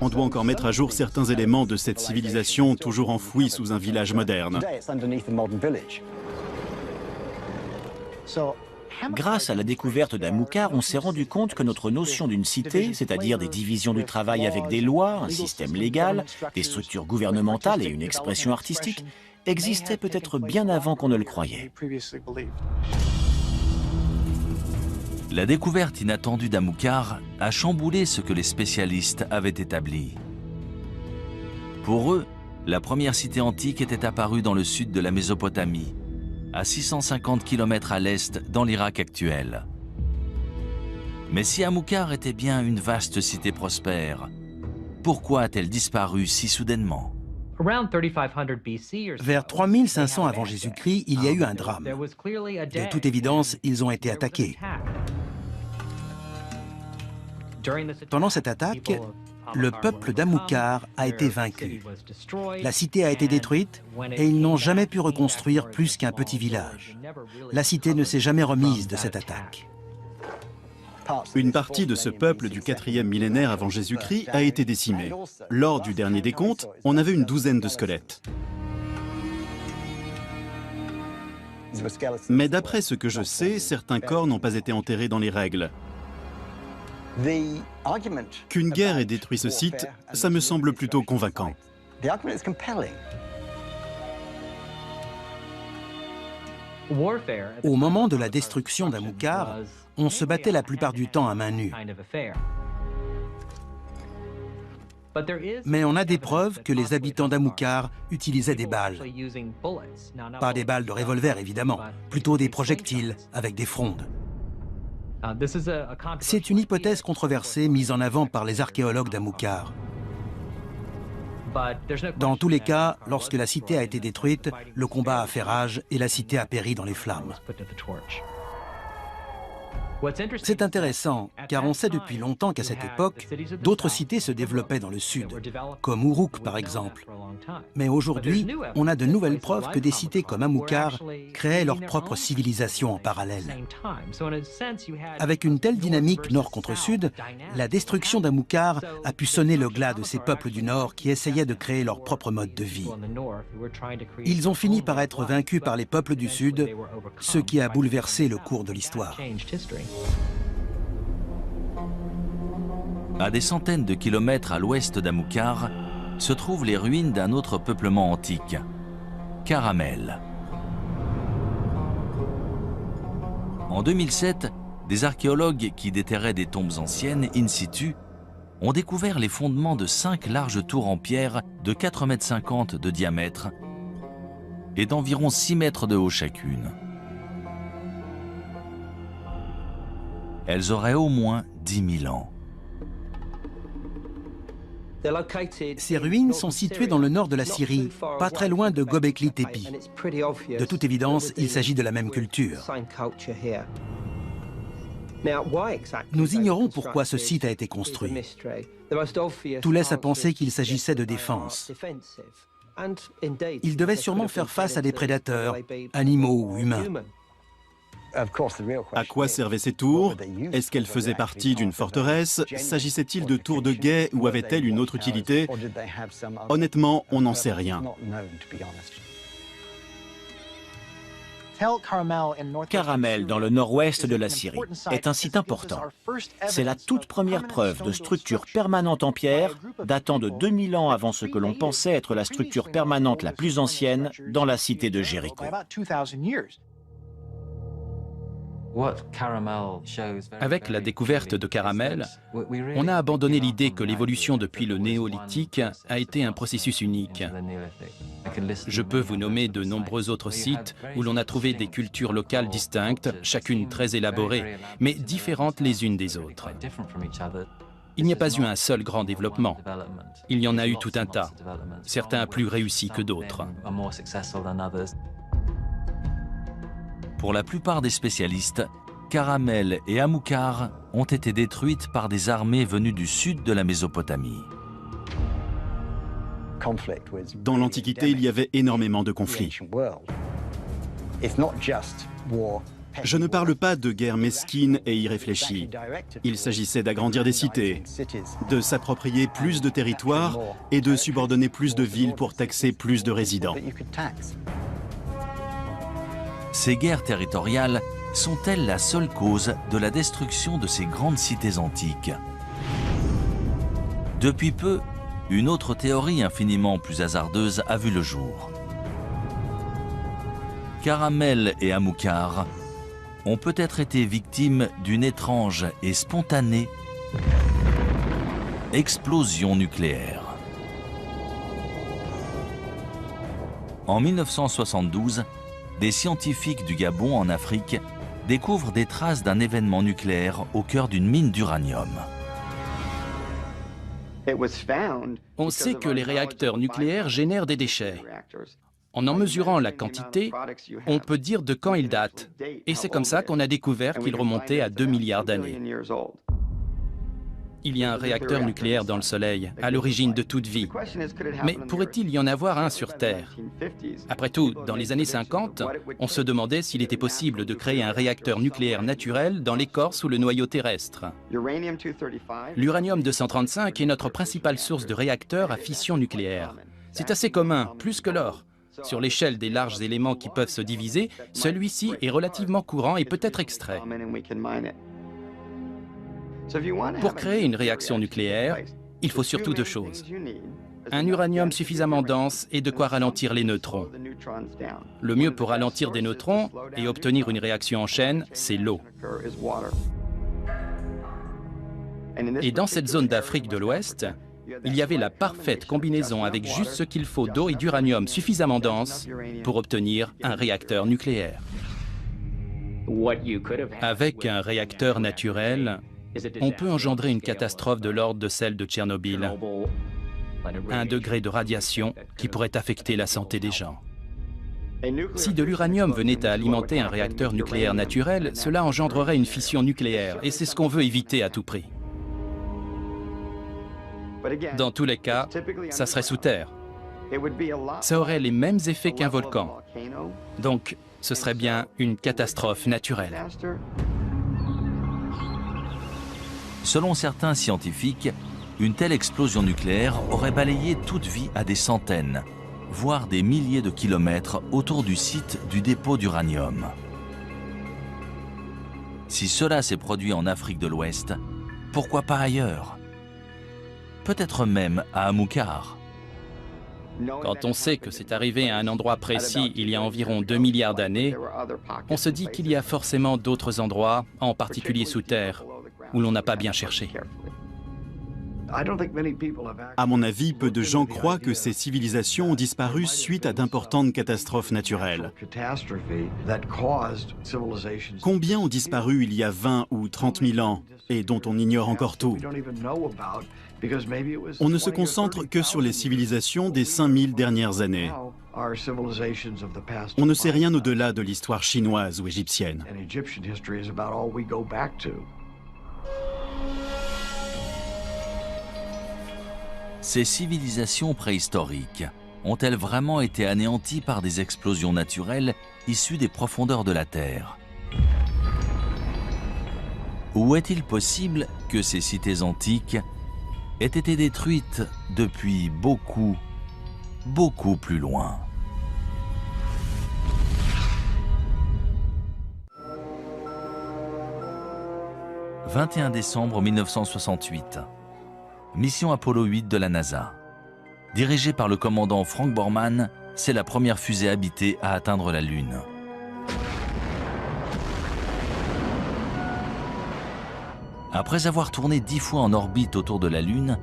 On doit encore mettre à jour certains éléments de cette civilisation toujours enfouie sous un village moderne.
Grâce à la découverte d'Amukar, on s'est rendu compte que notre notion d'une cité, c'est-à-dire des divisions du travail avec des lois, un système légal, des structures gouvernementales et une expression artistique, existait peut-être bien avant qu'on ne le croyait.
La découverte inattendue d'Amukar a chamboulé ce que les spécialistes avaient établi. Pour eux, la première cité antique était apparue dans le sud de la Mésopotamie, à 650 km à l'est dans l'Irak actuel. Mais si Amukar était bien une vaste cité prospère, pourquoi a-t-elle disparu si soudainement?
Vers 3500 avant Jésus-Christ, il y a eu un drame. De toute évidence, ils ont été attaqués. Pendant cette attaque, le peuple d'Amukar a été vaincu. La cité a été détruite et ils n'ont jamais pu reconstruire plus qu'un petit village. La cité ne s'est jamais remise de cette attaque.
Une partie de ce peuple du 4e millénaire avant Jésus-Christ a été décimée. Lors du dernier décompte, on avait une douzaine de squelettes. Mais d'après ce que je sais, certains corps n'ont pas été enterrés dans les règles. Qu'une guerre ait détruit ce site, ça me semble plutôt convaincant.
Au moment de la destruction d'Amukar, on se battait la plupart du temps à main nue. Mais on a des preuves que les habitants d'Amukar utilisaient des balles. Pas des balles de revolver, évidemment, plutôt des projectiles avec des frondes. C'est une hypothèse controversée mise en avant par les archéologues d'Amukar. Dans tous les cas, lorsque la cité a été détruite, le combat a fait rage et la cité a péri dans les flammes. C'est intéressant, car on sait depuis longtemps qu'à cette époque, d'autres cités se développaient dans le sud, comme Uruk par exemple. Mais aujourd'hui, on a de nouvelles preuves que des cités comme Amukar créaient leur propre civilisation en parallèle. Avec une telle dynamique nord contre sud, la destruction d'Amukar a pu sonner le glas de ces peuples du nord qui essayaient de créer leur propre mode de vie. Ils ont fini par être vaincus par les peuples du sud, ce qui a bouleversé le cours de l'histoire.
À des centaines de kilomètres à l'ouest d'Amukar se trouvent les ruines d'un autre peuplement antique, Caramel. En 2007, des archéologues qui déterraient des tombes anciennes in situ ont découvert les fondements de 5 larges tours en pierre de 4,50 m de diamètre et d'environ 6 mètres de haut chacune. Elles auraient au moins 10 000 ans.
Ces ruines sont situées dans le nord de la Syrie, pas très loin de Göbekli Tepe. De toute évidence, il s'agit de la même culture. Nous ignorons pourquoi ce site a été construit. Tout laisse à penser qu'il s'agissait de défense. Il devait sûrement faire face à des prédateurs, animaux ou humains.
À quoi servaient ces tours? Est-ce qu'elles faisaient partie d'une forteresse? S'agissait-il de tours de guet ou avaient-elles une autre utilité? Honnêtement, on n'en sait rien.
Caramel, dans le nord-ouest de la Syrie, est un site important. C'est la toute première preuve de structure permanente en pierre, datant de 2000 ans avant ce que l'on pensait être la structure permanente la plus ancienne dans la cité de Jéricho.
Avec la découverte de Caramel, on a abandonné l'idée que l'évolution depuis le néolithique a été un processus unique. Je peux vous nommer de nombreux autres sites où l'on a trouvé des cultures locales distinctes, chacune très élaborée, mais différentes les unes des autres. Il n'y a pas eu un seul grand développement. Il y en a eu tout un tas, certains plus réussis que d'autres.
Pour la plupart des spécialistes, Caramel et Amukar ont été détruites par des armées venues du sud de la Mésopotamie.
Dans l'Antiquité, il y avait énormément de conflits. Je ne parle pas de guerre mesquine et irréfléchie. Il s'agissait d'agrandir des cités, de s'approprier plus de territoires et de subordonner plus de villes pour taxer plus de résidents.
Ces guerres territoriales sont-elles la seule cause de la destruction de ces grandes cités antiques? Depuis peu, une autre théorie infiniment plus hasardeuse a vu le jour. Caramel et Amilcar ont peut-être été victimes d'une étrange et spontanée explosion nucléaire. En 1972, des scientifiques du Gabon en Afrique découvrent des traces d'un événement nucléaire au cœur d'une mine d'uranium.
On sait que les réacteurs nucléaires génèrent des déchets. En mesurant la quantité, on peut dire de quand ils datent. Et c'est comme ça qu'on a découvert qu'ils remontaient à 2 milliards d'années. Il y a un réacteur nucléaire dans le Soleil, à l'origine de toute vie. Mais pourrait-il y en avoir un sur Terre? Après tout, dans les années 50, on se demandait s'il était possible de créer un réacteur nucléaire naturel dans l'écorce ou le noyau terrestre. L'uranium-235 est notre principale source de réacteurs à fission nucléaire. C'est assez commun, plus que l'or. Sur l'échelle des larges éléments qui peuvent se diviser, celui-ci est relativement courant et peut être extrait. Pour créer une réaction nucléaire, il faut surtout 2 choses. Un uranium suffisamment dense et de quoi ralentir les neutrons. Le mieux pour ralentir des neutrons et obtenir une réaction en chaîne, c'est l'eau. Et dans cette zone d'Afrique de l'Ouest, il y avait la parfaite combinaison avec juste ce qu'il faut d'eau et d'uranium suffisamment dense pour obtenir un réacteur nucléaire. Avec un réacteur naturel, on peut engendrer une catastrophe de l'ordre de celle de Tchernobyl. 1 degré de radiation qui pourrait affecter la santé des gens. Si de l'uranium venait à alimenter un réacteur nucléaire naturel, cela engendrerait une fission nucléaire, et c'est ce qu'on veut éviter à tout prix. Dans tous les cas, ça serait sous terre. Ça aurait les mêmes effets qu'un volcan. Donc, ce serait bien une catastrophe naturelle.
Selon certains scientifiques, une telle explosion nucléaire aurait balayé toute vie à des centaines, voire des milliers de kilomètres autour du site du dépôt d'uranium. Si cela s'est produit en Afrique de l'Ouest, pourquoi pas ailleurs? Peut-être même à Amilcar.
Quand on sait que c'est arrivé à un endroit précis il y a environ 2 milliards d'années, on se dit qu'il y a forcément d'autres endroits, en particulier sous terre, où l'on n'a pas bien cherché.
À mon avis, peu de gens croient que ces civilisations ont disparu suite à d'importantes catastrophes naturelles. Combien ont disparu il y a 20 ou 30 000 ans et dont on ignore encore tout? On ne se concentre que sur les civilisations des 5000 dernières années. On ne sait rien au-delà de l'histoire chinoise ou égyptienne.
Ces civilisations préhistoriques ont-elles vraiment été anéanties par des explosions naturelles issues des profondeurs de la Terre? Ou est-il possible que ces cités antiques aient été détruites depuis beaucoup plus loin? « 21 décembre 1968. Mission Apollo 8 de la NASA. Dirigée par le commandant Frank Borman, c'est la première fusée habitée à atteindre la Lune. Après avoir tourné 10 fois en orbite autour de la Lune,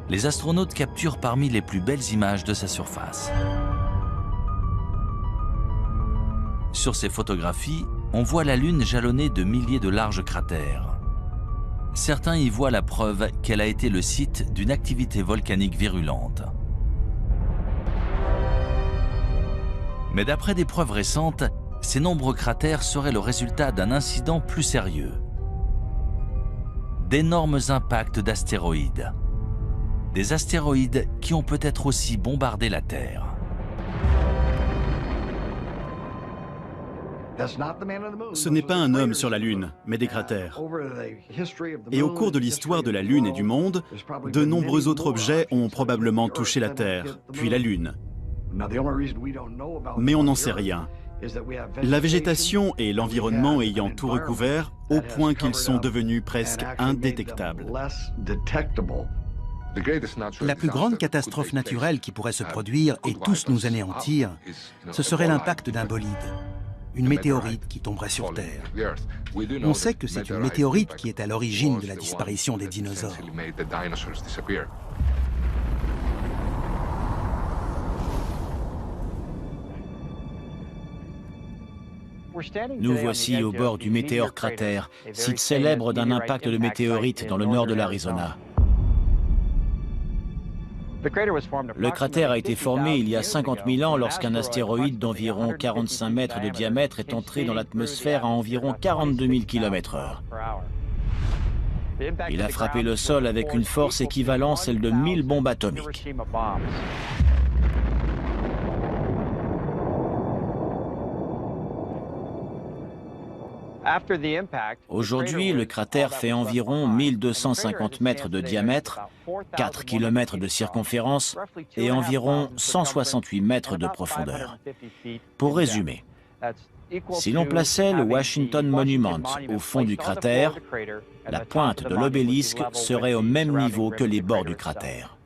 les astronautes capturent parmi les plus belles images de sa surface. Sur ces photographies, on voit la Lune jalonnée de milliers de larges cratères. Certains y voient la preuve qu'elle a été le site d'une activité volcanique virulente. Mais d'après des preuves récentes, ces nombreux cratères seraient le résultat d'un incident plus sérieux. D'énormes impacts d'astéroïdes. Des astéroïdes qui ont peut-être aussi bombardé la Terre.
Ce n'est pas un homme sur la Lune, mais des cratères. Et au cours de l'histoire de la Lune et du monde, de nombreux autres objets ont probablement touché la Terre, puis la Lune. Mais on n'en sait rien. La végétation et l'environnement ayant tout recouvert, au point qu'ils sont devenus presque indétectables.
La plus grande catastrophe naturelle qui pourrait se produire et tous nous anéantir, ce serait l'impact d'un bolide, une météorite qui tomberait sur Terre. On sait que c'est une météorite qui est à l'origine de la disparition des dinosaures.
Nous voici au bord du météore cratère, site célèbre d'un impact de météorite dans le nord de l'Arizona. Le cratère a été formé il y a 50 000 ans lorsqu'un astéroïde d'environ 45 mètres de diamètre est entré dans l'atmosphère à environ 42 000 km/h. Il a frappé le sol avec une force équivalente à celle de 1000 bombes atomiques. Aujourd'hui, le cratère fait environ 1250 mètres de diamètre, 4 km de circonférence et environ 168 mètres de profondeur. Pour résumer, si l'on plaçait le Washington Monument au fond du cratère, la pointe de l'obélisque serait au même niveau que les bords du cratère.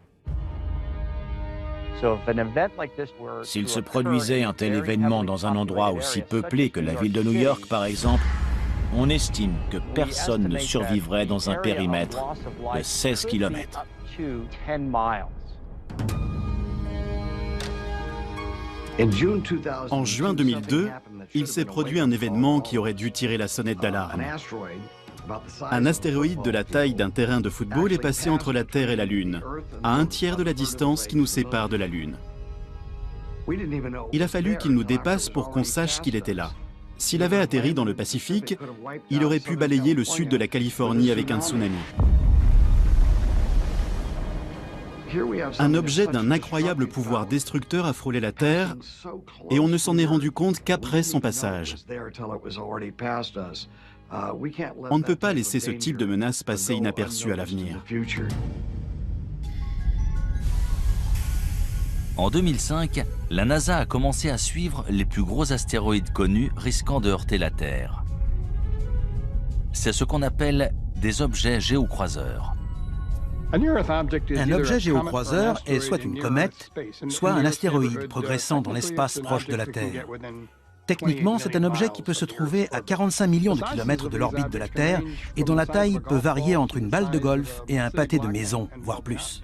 S'il se produisait un tel événement dans un endroit aussi peuplé que la ville de New York, par exemple, on estime que personne ne survivrait dans un périmètre de 16 km.
En juin 2002, il s'est produit un événement qui aurait dû tirer la sonnette d'alarme. Un astéroïde de la taille d'un terrain de football est passé entre la Terre et la Lune, à un tiers de la distance qui nous sépare de la Lune. Il a fallu qu'il nous dépasse pour qu'on sache qu'il était là. S'il avait atterri dans le Pacifique, il aurait pu balayer le sud de la Californie avec un tsunami. Un objet d'un incroyable pouvoir destructeur a frôlé la Terre et on ne s'en est rendu compte qu'après son passage. On ne peut pas laisser ce type de menace passer inaperçue à l'avenir.
En 2005, la NASA a commencé à suivre les plus gros astéroïdes connus risquant de heurter la Terre. C'est ce qu'on appelle des objets géocroiseurs.
Un objet géocroiseur est soit une comète, soit un astéroïde progressant dans l'espace proche de la Terre. Techniquement, c'est un objet qui peut se trouver à 45 millions de kilomètres de l'orbite de la Terre et dont la taille peut varier entre une balle de golf et un pâté de maison, voire plus.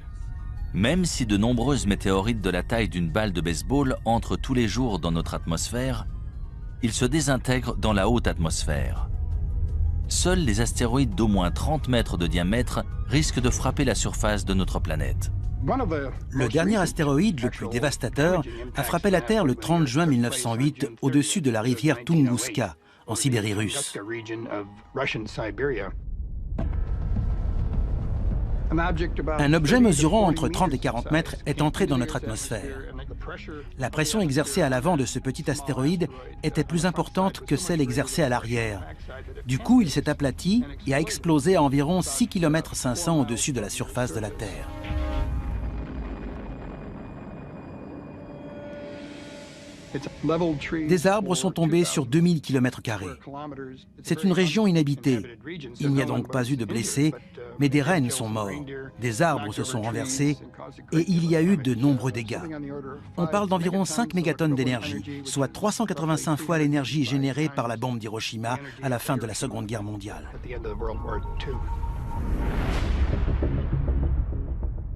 Même si de nombreuses météorites de la taille d'une balle de baseball entrent tous les jours dans notre atmosphère, ils se désintègrent dans la haute atmosphère. Seuls les astéroïdes d'au moins 30 mètres de diamètre risquent de frapper la surface de notre planète.
Le dernier astéroïde le plus dévastateur a frappé la Terre le 30 juin 1908 au-dessus de la rivière Tunguska, en Sibérie russe. Un objet mesurant entre 30 et 40 mètres est entré dans notre atmosphère. La pression exercée à l'avant de ce petit astéroïde était plus importante que celle exercée à l'arrière. Du coup, il s'est aplati et a explosé à environ 6,5 km au-dessus de la surface de la Terre. Des arbres sont tombés sur 2000 km². C'est une région inhabitée. Il n'y a donc pas eu de blessés, mais des rennes sont morts. Des arbres se sont renversés et il y a eu de nombreux dégâts. On parle d'environ 5 mégatonnes d'énergie, soit 385 fois l'énergie générée par la bombe d'Hiroshima à la fin de la Seconde Guerre mondiale.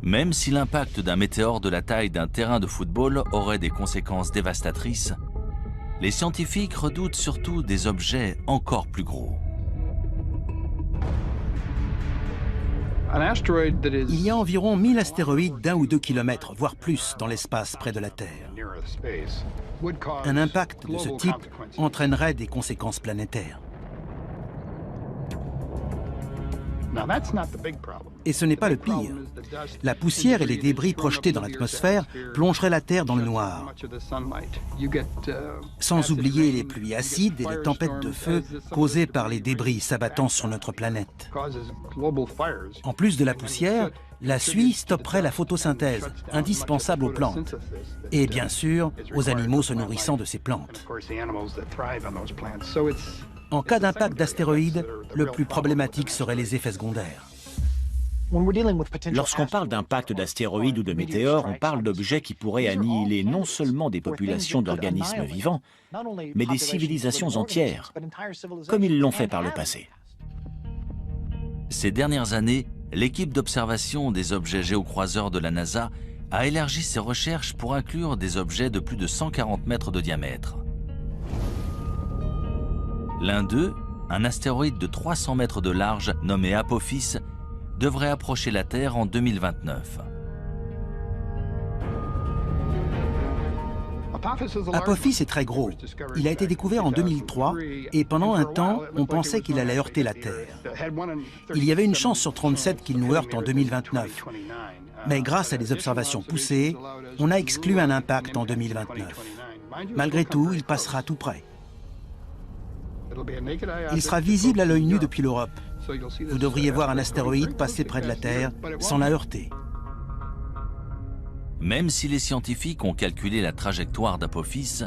Même si l'impact d'un météore de la taille d'un terrain de football aurait des conséquences dévastatrices, les scientifiques redoutent surtout des objets encore plus gros.
Il y a environ 1000 astéroïdes d'1 ou 2 kilomètres, voire plus, dans l'espace près de la Terre. Un impact de ce type entraînerait des conséquences planétaires. Et ce n'est pas le pire. La poussière et les débris projetés dans l'atmosphère plongeraient la Terre dans le noir. Sans oublier les pluies acides et les tempêtes de feu causées par les débris s'abattant sur notre planète. En plus de la poussière, la suie stopperait la photosynthèse, indispensable aux plantes. Et bien sûr, aux animaux se nourrissant de ces plantes. En cas d'impact d'astéroïdes, le plus problématique serait les effets secondaires.
Lorsqu'on parle d'impact d'astéroïdes ou de météores, on parle d'objets qui pourraient annihiler non seulement des populations d'organismes vivants, mais des civilisations entières, comme ils l'ont fait par le passé.
Ces dernières années, l'équipe d'observation des objets géocroiseurs de la NASA a élargi ses recherches pour inclure des objets de plus de 140 mètres de diamètre. L'un d'eux, un astéroïde de 300 mètres de large nommé Apophis, devrait approcher la Terre en 2029.
Apophis est très gros. Il a été découvert en 2003 et pendant un temps, on pensait qu'il allait heurter la Terre. Il y avait une chance sur 37 qu'il nous heurte en 2029. Mais grâce à des observations poussées, on a exclu un impact en 2029. Malgré tout, il passera tout près. Il sera visible à l'œil nu depuis l'Europe. Vous devriez voir un astéroïde passer près de la Terre sans la heurter.
Même si les scientifiques ont calculé la trajectoire d'Apophis,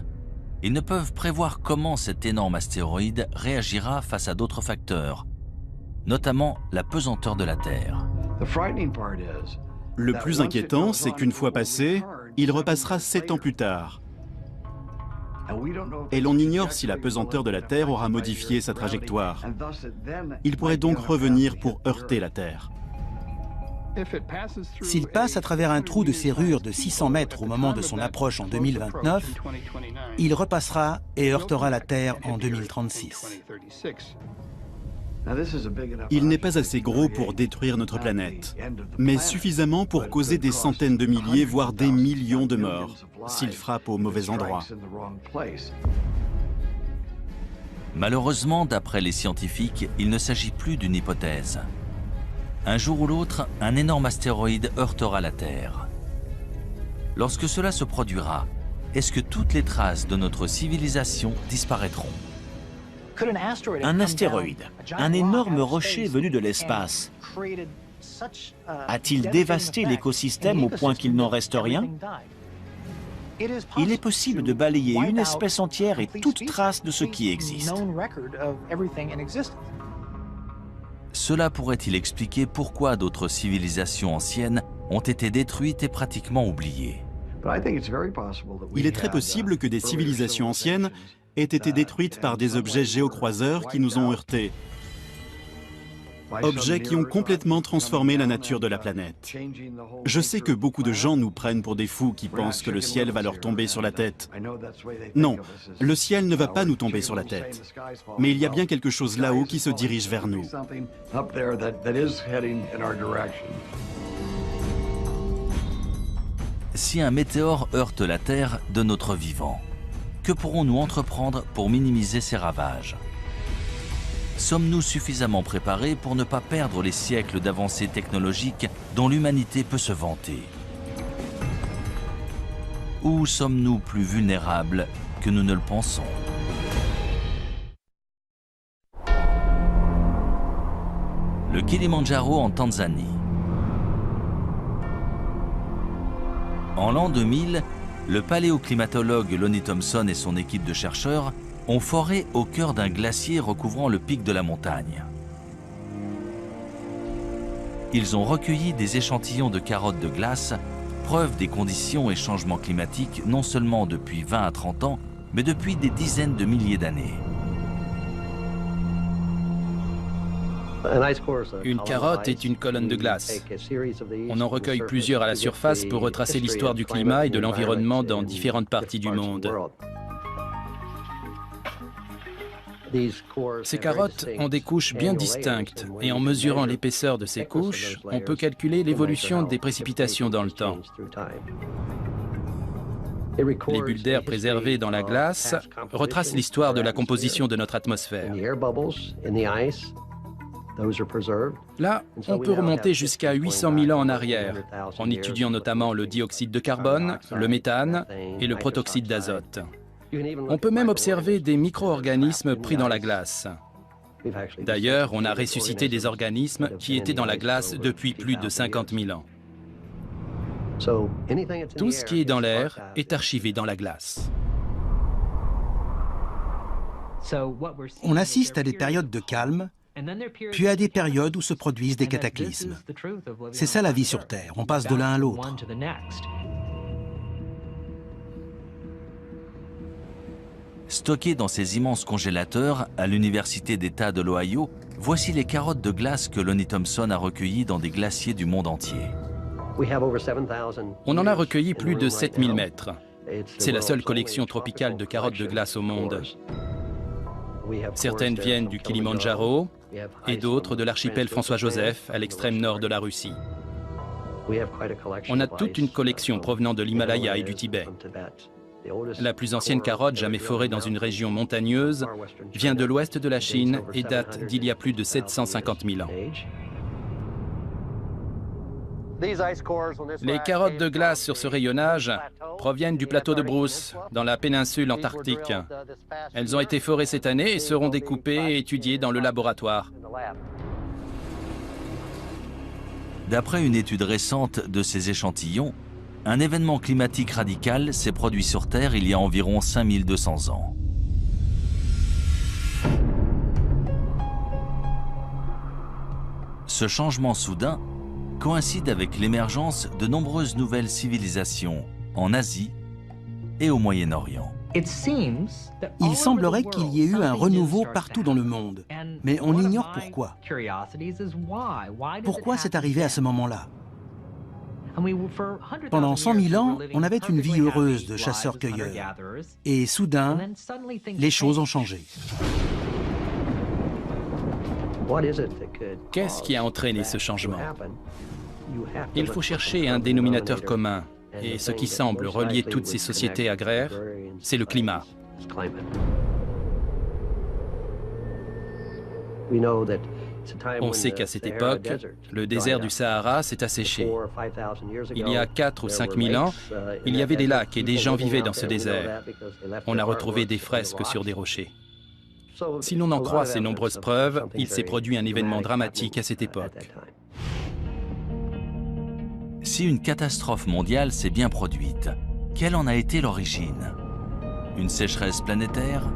ils ne peuvent prévoir comment cet énorme astéroïde réagira face à d'autres facteurs, notamment la pesanteur de la Terre.
Le plus inquiétant, c'est qu'une fois passé, il repassera 7 ans plus tard. Et l'on ignore si la pesanteur de la Terre aura modifié sa trajectoire. Il pourrait donc revenir pour heurter la Terre.
S'il passe à travers un trou de serrure de 600 mètres au moment de son approche en 2029, il repassera et heurtera la Terre en 2036.
Il n'est pas assez gros pour détruire notre planète, mais suffisamment pour causer des centaines de milliers, voire des millions de morts, s'il frappe au mauvais endroit.
Malheureusement, d'après les scientifiques, il ne s'agit plus d'une hypothèse. Un jour ou l'autre, un énorme astéroïde heurtera la Terre. Lorsque cela se produira, est-ce que toutes les traces de notre civilisation disparaîtront?
Un astéroïde, un énorme rocher venu de l'espace, a-t-il dévasté l'écosystème au point qu'il n'en reste rien? Il est possible de balayer une espèce entière et toute trace de ce qui existe.
Cela pourrait-il expliquer pourquoi d'autres civilisations anciennes ont été détruites et pratiquement oubliées?
Il est très possible que des civilisations anciennes aient été détruites par des objets géocroiseurs qui nous ont heurtés. Objets qui ont complètement transformé la nature de la planète. Je sais que beaucoup de gens nous prennent pour des fous qui pensent que le ciel va leur tomber sur la tête. Non, le ciel ne va pas nous tomber sur la tête. Mais il y a bien quelque chose là-haut qui se dirige vers nous.
Si un météore heurte la Terre de notre vivant, que pourrons-nous entreprendre pour minimiser ces ravages? Sommes-nous suffisamment préparés pour ne pas perdre les siècles d'avancées technologiques dont l'humanité peut se vanter? Ou sommes-nous plus vulnérables que nous ne le pensons? Le Kilimandjaro en Tanzanie. En l'an 2000, le paléoclimatologue Lonnie Thompson et son équipe de chercheurs ont foré au cœur d'un glacier recouvrant le pic de la montagne. Ils ont recueilli des échantillons de carottes de glace, preuve des conditions et changements climatiques non seulement depuis 20 à 30 ans, mais depuis des dizaines de milliers d'années.
Une carotte est une colonne de glace. On en recueille plusieurs à la surface pour retracer l'histoire du climat et de l'environnement dans différentes parties du monde. Ces carottes ont des couches bien distinctes et en mesurant l'épaisseur de ces couches, on peut calculer l'évolution des précipitations dans le temps. Les bulles d'air préservées dans la glace retracent l'histoire de la composition de notre atmosphère. Là, on peut remonter jusqu'à 800 000 ans en arrière, en étudiant notamment le dioxyde de carbone, le méthane et le protoxyde d'azote. On peut même observer des micro-organismes pris dans la glace. D'ailleurs, on a ressuscité des organismes qui étaient dans la glace depuis plus de 50 000 ans. Tout ce qui est dans l'air est archivé dans la glace.
On assiste à des périodes de calme, puis à des périodes où se produisent des cataclysmes. C'est ça la vie sur Terre, on passe de l'un à l'autre.
Stockées dans ces immenses congélateurs à l'Université d'État de l'Ohio, voici les carottes de glace que Lonnie Thompson a recueillies dans des glaciers du monde entier.
On en a recueilli plus de 7000 mètres. C'est la seule collection tropicale de carottes de glace au monde. Certaines viennent du Kilimandjaro et d'autres de l'archipel François-Joseph à l'extrême nord de la Russie. On a toute une collection provenant de l'Himalaya et du Tibet. La plus ancienne carotte jamais forée dans une région montagneuse vient de l'ouest de la Chine et date d'il y a plus de 750 000 ans. Les carottes de glace sur ce rayonnage proviennent du plateau de Bruce, dans la péninsule antarctique. Elles ont été forées cette année et seront découpées et étudiées dans le laboratoire.
D'après une étude récente de ces échantillons, un événement climatique radical s'est produit sur Terre il y a environ 5200 ans. Ce changement soudain coïncide avec l'émergence de nombreuses nouvelles civilisations en Asie et au Moyen-Orient.
Il semblerait qu'il y ait eu un renouveau partout dans le monde, mais on ignore pourquoi. Pourquoi c'est arrivé à ce moment-là? Pendant 100 000 ans, on avait une vie heureuse de chasseurs-cueilleurs. Et soudain, les choses ont changé.
Qu'est-ce qui a entraîné ce changement? Il faut chercher un dénominateur commun. Et ce qui semble relier toutes ces sociétés agraires, c'est le climat. On sait qu'à cette époque, le désert du Sahara s'est asséché. Il y a 4 ou 5 000 ans, il y avait des lacs et des gens vivaient dans ce désert. On a retrouvé des fresques sur des rochers. Si l'on en croit ces nombreuses preuves, il s'est produit un événement dramatique à cette époque.
Si une catastrophe mondiale s'est bien produite, quelle en a été l'origine? Une sécheresse planétaire?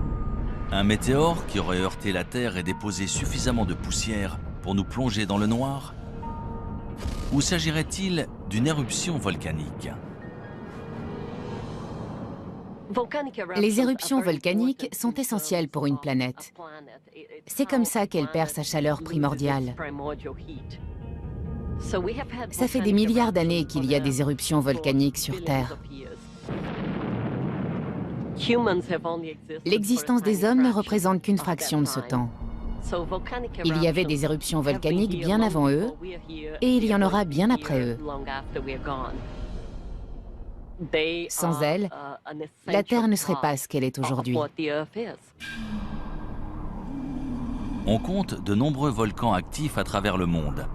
Un météore qui aurait heurté la Terre et déposé suffisamment de poussière pour nous plonger dans le noir? Ou s'agirait-il d'une éruption volcanique?
Les éruptions volcaniques sont essentielles pour une planète. C'est comme ça qu'elle perd sa chaleur primordiale. Ça fait des milliards d'années qu'il y a des éruptions volcaniques sur Terre. L'existence des hommes ne représente qu'une fraction de ce temps. Il y avait des éruptions volcaniques bien avant eux, et il y en aura bien après eux. Sans elles, la Terre ne serait pas ce qu'elle est aujourd'hui.
On compte de nombreux volcans actifs à travers le monde,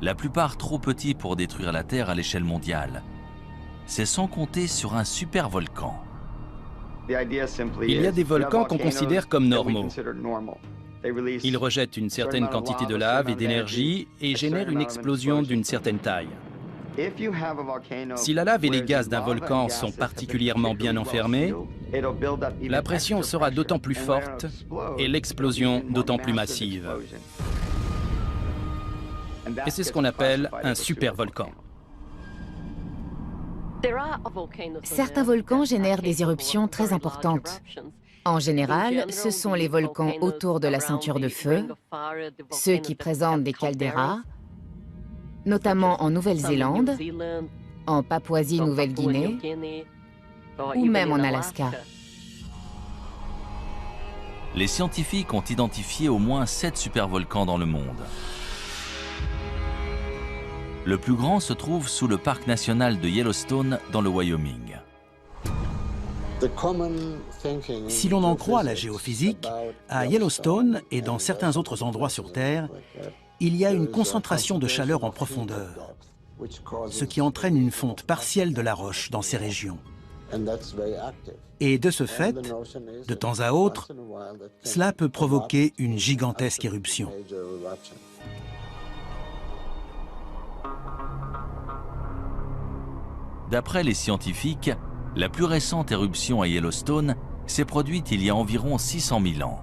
la plupart trop petits pour détruire la Terre à l'échelle mondiale. C'est sans compter sur un supervolcan.
Il y a des volcans qu'on considère comme normaux. Ils rejettent une certaine quantité de lave et d'énergie et génèrent une explosion d'une certaine taille. Si la lave et les gaz d'un volcan sont particulièrement bien enfermés, la pression sera d'autant plus forte et l'explosion d'autant plus massive. Et c'est ce qu'on appelle un supervolcan.
Certains volcans génèrent des éruptions très importantes. En général, ce sont les volcans autour de la ceinture de feu, ceux qui présentent des calderas, notamment en Nouvelle-Zélande, en Papouasie-Nouvelle-Guinée ou même en Alaska.
Les scientifiques ont identifié au moins 7 supervolcans dans le monde. Le plus grand se trouve sous le parc national de Yellowstone, dans le Wyoming.
Si l'on en croit la géophysique, à Yellowstone et dans certains autres endroits sur Terre, il y a une concentration de chaleur en profondeur, ce qui entraîne une fonte partielle de la roche dans ces régions. Et de ce fait, de temps à autre, cela peut provoquer une gigantesque éruption.
D'après les scientifiques, la plus récente éruption à Yellowstone s'est produite il y a environ 600 000 ans.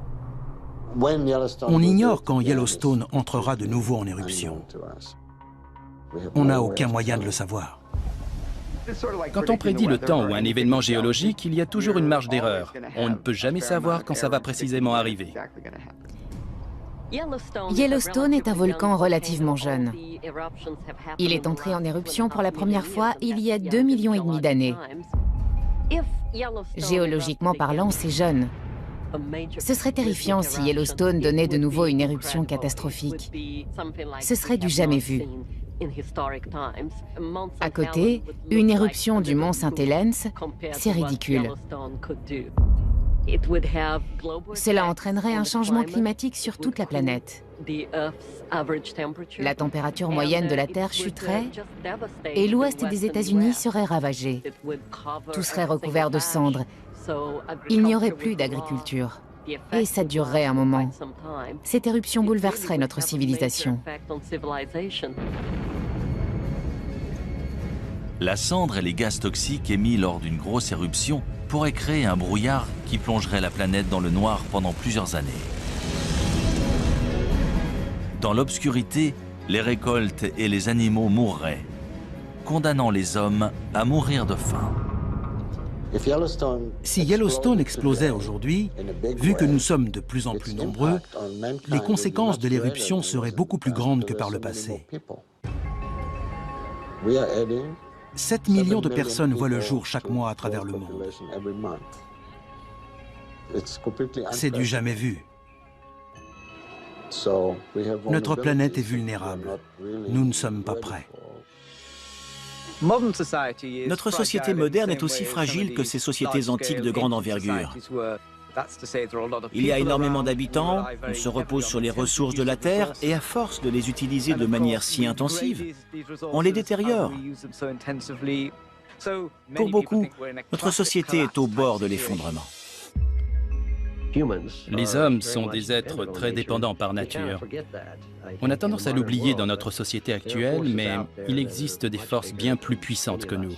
On ignore quand Yellowstone entrera de nouveau en éruption. On n'a aucun moyen de le savoir.
Quand on prédit le temps ou un événement géologique, il y a toujours une marge d'erreur. On ne peut jamais savoir quand ça va précisément arriver.
Yellowstone est un volcan relativement jeune. Il est entré en éruption pour la première fois il y a 2,5 millions d'années. Géologiquement parlant, c'est jeune. Ce serait terrifiant si Yellowstone donnait de nouveau une éruption catastrophique. Ce serait du jamais vu. À côté, une éruption du mont Saint-Helens, c'est ridicule. Cela entraînerait un changement climatique sur toute la planète. La température moyenne de la Terre chuterait et l'ouest des États-Unis serait ravagé. Tout serait recouvert de cendres. Il n'y aurait plus d'agriculture. Et ça durerait un moment. Cette éruption bouleverserait notre civilisation.
La cendre et les gaz toxiques émis lors d'une grosse éruption pourraient créer un brouillard qui plongerait la planète dans le noir pendant plusieurs années. Dans l'obscurité, les récoltes et les animaux mourraient, condamnant les hommes à mourir de faim.
Si Yellowstone explosait aujourd'hui, vu que nous sommes de plus en plus nombreux, les conséquences de l'éruption seraient beaucoup plus grandes que par le passé. 7 millions de personnes voient le jour chaque mois à travers le monde. C'est du jamais vu. Notre planète est vulnérable. Nous ne sommes pas prêts.
Notre société moderne est aussi fragile que ces sociétés antiques de grande envergure. Il y a énormément d'habitants, on se repose sur les ressources de la Terre et à force de les utiliser de manière si intensive, on les détériore. Pour beaucoup, notre société est au bord de l'effondrement.
Les hommes sont des êtres très dépendants par nature. On a tendance à l'oublier dans notre société actuelle, mais il existe des forces bien plus puissantes que nous.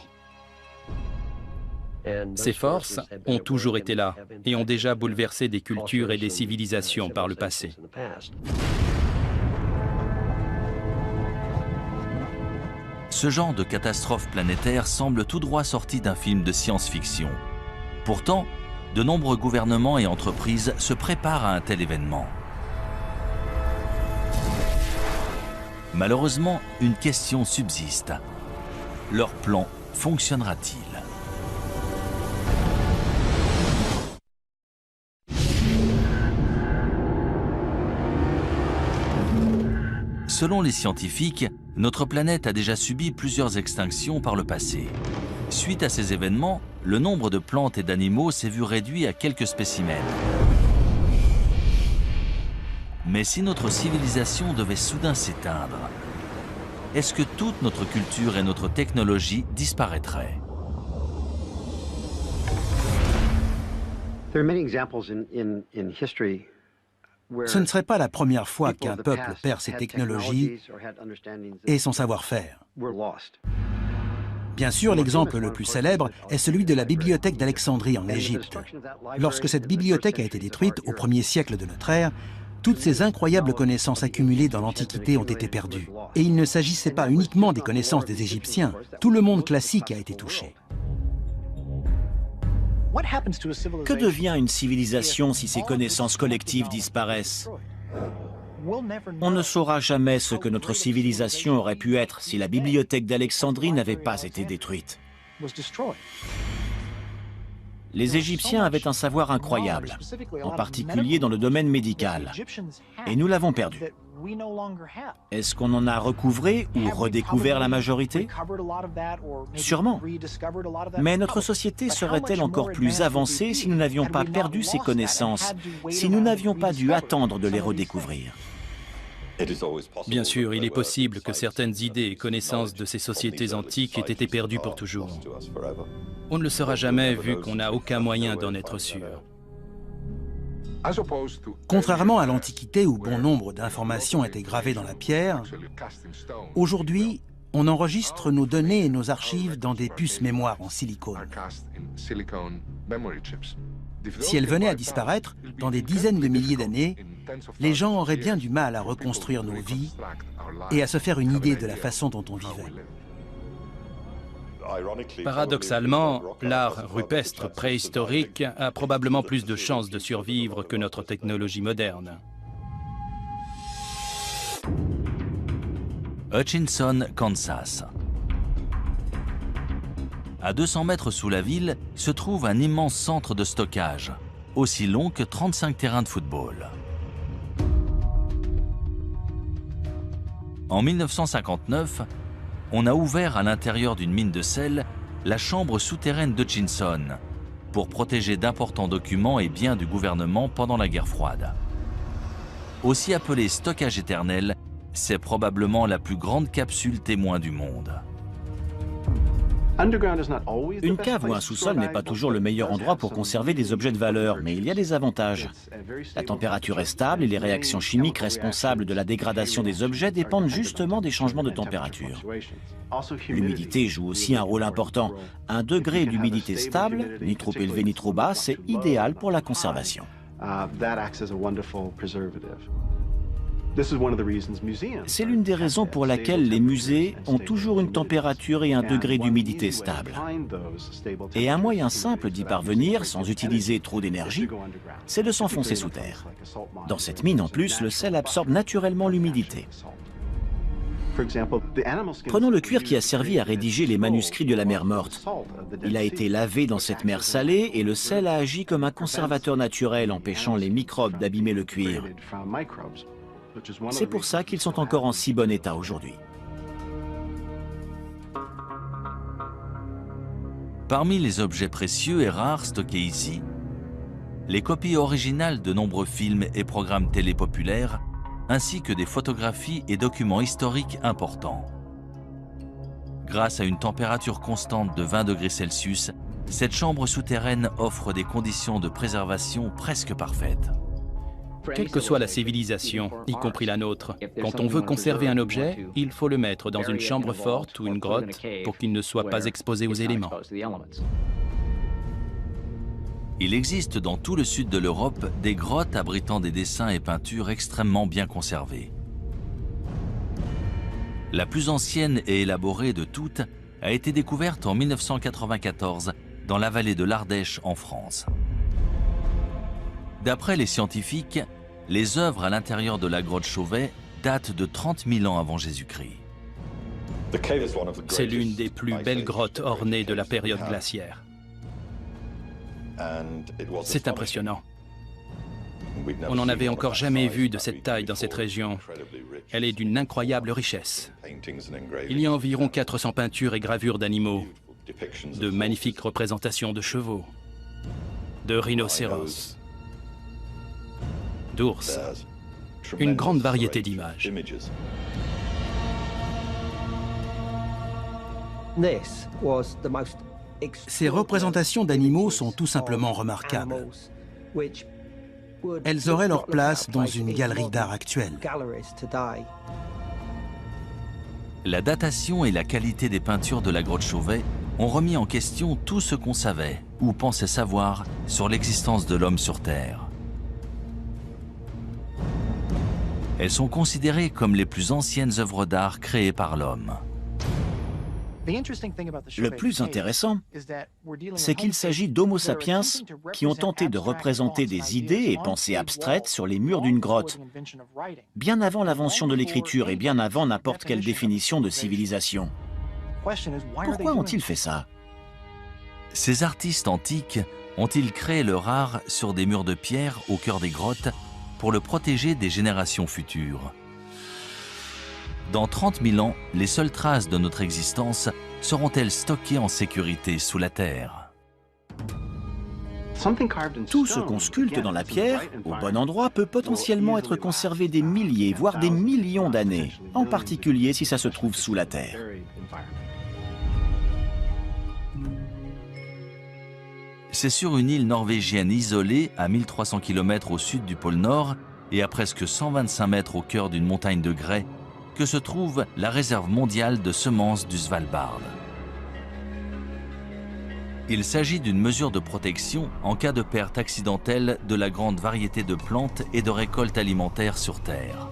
Ces forces ont toujours été là et ont déjà bouleversé des cultures et des civilisations par le passé.
Ce genre de catastrophe planétaire semble tout droit sorti d'un film de science-fiction. Pourtant, de nombreux gouvernements et entreprises se préparent à un tel événement. Malheureusement, une question subsiste. Leur plan fonctionnera-t-il ? Selon les scientifiques, notre planète a déjà subi plusieurs extinctions par le passé. Suite à ces événements, le nombre de plantes et d'animaux s'est vu réduit à quelques spécimens. Mais si notre civilisation devait soudain s'éteindre, est-ce que toute notre culture et notre technologie disparaîtraient ?
Ce ne serait pas la première fois qu'un peuple perd ses technologies et son savoir-faire. Bien sûr, l'exemple le plus célèbre est celui de la bibliothèque d'Alexandrie en Égypte. Lorsque cette bibliothèque a été détruite au 1er siècle de notre ère, toutes ces incroyables connaissances accumulées dans l'Antiquité ont été perdues. Et il ne s'agissait pas uniquement des connaissances des Égyptiens, tout le monde classique a été touché.
Que devient une civilisation si ses connaissances collectives disparaissent? On ne saura jamais ce que notre civilisation aurait pu être si la bibliothèque d'Alexandrie n'avait pas été détruite. Les Égyptiens avaient un savoir incroyable, en particulier dans le domaine médical, et nous l'avons perdu. Est-ce qu'on en a recouvré ou redécouvert la majorité? Sûrement. Mais notre société serait-elle encore plus avancée si nous n'avions pas perdu ces connaissances, si nous n'avions pas dû attendre de les redécouvrir?
Bien sûr, il est possible que certaines idées et connaissances de ces sociétés antiques aient été perdues pour toujours. On ne le saura jamais vu qu'on n'a aucun moyen d'en être sûr.
Contrairement à l'Antiquité où bon nombre d'informations étaient gravées dans la pierre, aujourd'hui, on enregistre nos données et nos archives dans des puces mémoire en silicone. Si elles venaient à disparaître, dans des dizaines de milliers d'années, les gens auraient bien du mal à reconstruire nos vies et à se faire une idée de la façon dont on vivait.
Paradoxalement, l'art rupestre préhistorique a probablement plus de chances de survivre que notre technologie moderne.
Hutchinson, Kansas. À 200 mètres sous la ville se trouve un immense centre de stockage, aussi long que 35 terrains de football. En 1959, on a ouvert à l'intérieur d'une mine de sel la chambre souterraine d'Hutchinson pour protéger d'importants documents et biens du gouvernement pendant la guerre froide. Aussi appelée stockage éternel, c'est probablement la plus grande capsule témoin du monde.
Une cave ou un sous-sol n'est pas toujours le meilleur endroit pour conserver des objets de valeur, mais il y a des avantages. La température est stable et les réactions chimiques responsables de la dégradation des objets dépendent justement des changements de température. L'humidité joue aussi un rôle important. Un degré d'humidité stable, ni trop élevé ni trop bas, c'est idéal pour la conservation. C'est l'une des raisons pour laquelle les musées ont toujours une température et un degré d'humidité stable. Et un moyen simple d'y parvenir, sans utiliser trop d'énergie, c'est de s'enfoncer sous terre. Dans cette mine, en plus, le sel absorbe naturellement l'humidité. Prenons le cuir qui a servi à rédiger les manuscrits de la mer Morte. Il a été lavé dans cette mer salée et le sel a agi comme un conservateur naturel, empêchant les microbes d'abîmer le cuir. C'est pour ça qu'ils sont encore en si bon état aujourd'hui.
Parmi les objets précieux et rares stockés ici, les copies originales de nombreux films et programmes télé populaires, ainsi que des photographies et documents historiques importants. Grâce à une température constante de 20 degrés Celsius, cette chambre souterraine offre des conditions de préservation presque parfaites.
Quelle que soit la civilisation, y compris la nôtre, quand on veut conserver un objet, il faut le mettre dans une chambre forte ou une grotte pour qu'il ne soit pas exposé aux éléments.
Il existe dans tout le sud de l'Europe des grottes abritant des dessins et peintures extrêmement bien conservés. La plus ancienne et élaborée de toutes a été découverte en 1994 dans la vallée de l'Ardèche en France. D'après les scientifiques, les œuvres à l'intérieur de la grotte Chauvet datent de 30 000 ans avant Jésus-Christ.
C'est l'une des plus belles grottes ornées de la période glaciaire. C'est impressionnant. On n'en avait encore jamais vu de cette taille dans cette région. Elle est d'une incroyable richesse. Il y a environ 400 peintures et gravures d'animaux, de magnifiques représentations de chevaux, de rhinocéros, d'ours, une grande variété d'images.
Ces représentations d'animaux sont tout simplement remarquables. Elles auraient leur place dans une galerie d'art actuelle.
La datation et la qualité des peintures de la grotte Chauvet ont remis en question tout ce qu'on savait ou pensait savoir sur l'existence de l'homme sur Terre. Elles sont considérées comme les plus anciennes œuvres d'art créées par l'homme.
Le plus intéressant, c'est qu'il s'agit d'Homo sapiens qui ont tenté de représenter des idées et pensées abstraites sur les murs d'une grotte, bien avant l'invention de l'écriture et bien avant n'importe quelle définition de civilisation. Pourquoi ont-ils fait ça?
Ces artistes antiques ont-ils créé leur art sur des murs de pierre au cœur des grottes pour le protéger des générations futures? Dans 30 000 ans, les seules traces de notre existence seront-elles stockées en sécurité sous la terre?
Tout ce qu'on sculpte dans la pierre, au bon endroit, peut potentiellement être conservé des milliers, voire des millions d'années, en particulier si ça se trouve sous la terre.
C'est sur une île norvégienne isolée, à 1300 km au sud du pôle Nord et à presque 125 mètres au cœur d'une montagne de grès, que se trouve la réserve mondiale de semences du Svalbard. Il s'agit d'une mesure de protection en cas de perte accidentelle de la grande variété de plantes et de récoltes alimentaires sur Terre.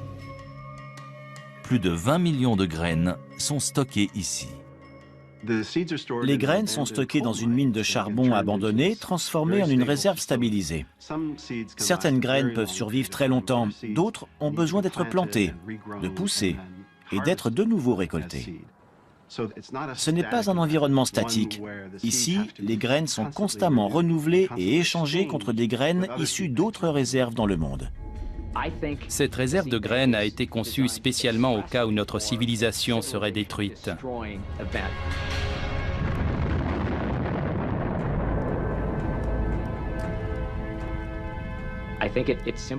Plus de 20 millions de graines sont stockées ici.
Les graines sont stockées dans une mine de charbon abandonnée, transformée en une réserve stabilisée. Certaines graines peuvent survivre très longtemps, d'autres ont besoin d'être plantées, de pousser et d'être de nouveau récoltées. Ce n'est pas un environnement statique. Ici, les graines sont constamment renouvelées et échangées contre des graines issues d'autres réserves dans le monde.
Cette réserve de graines a été conçue spécialement au cas où notre civilisation serait détruite.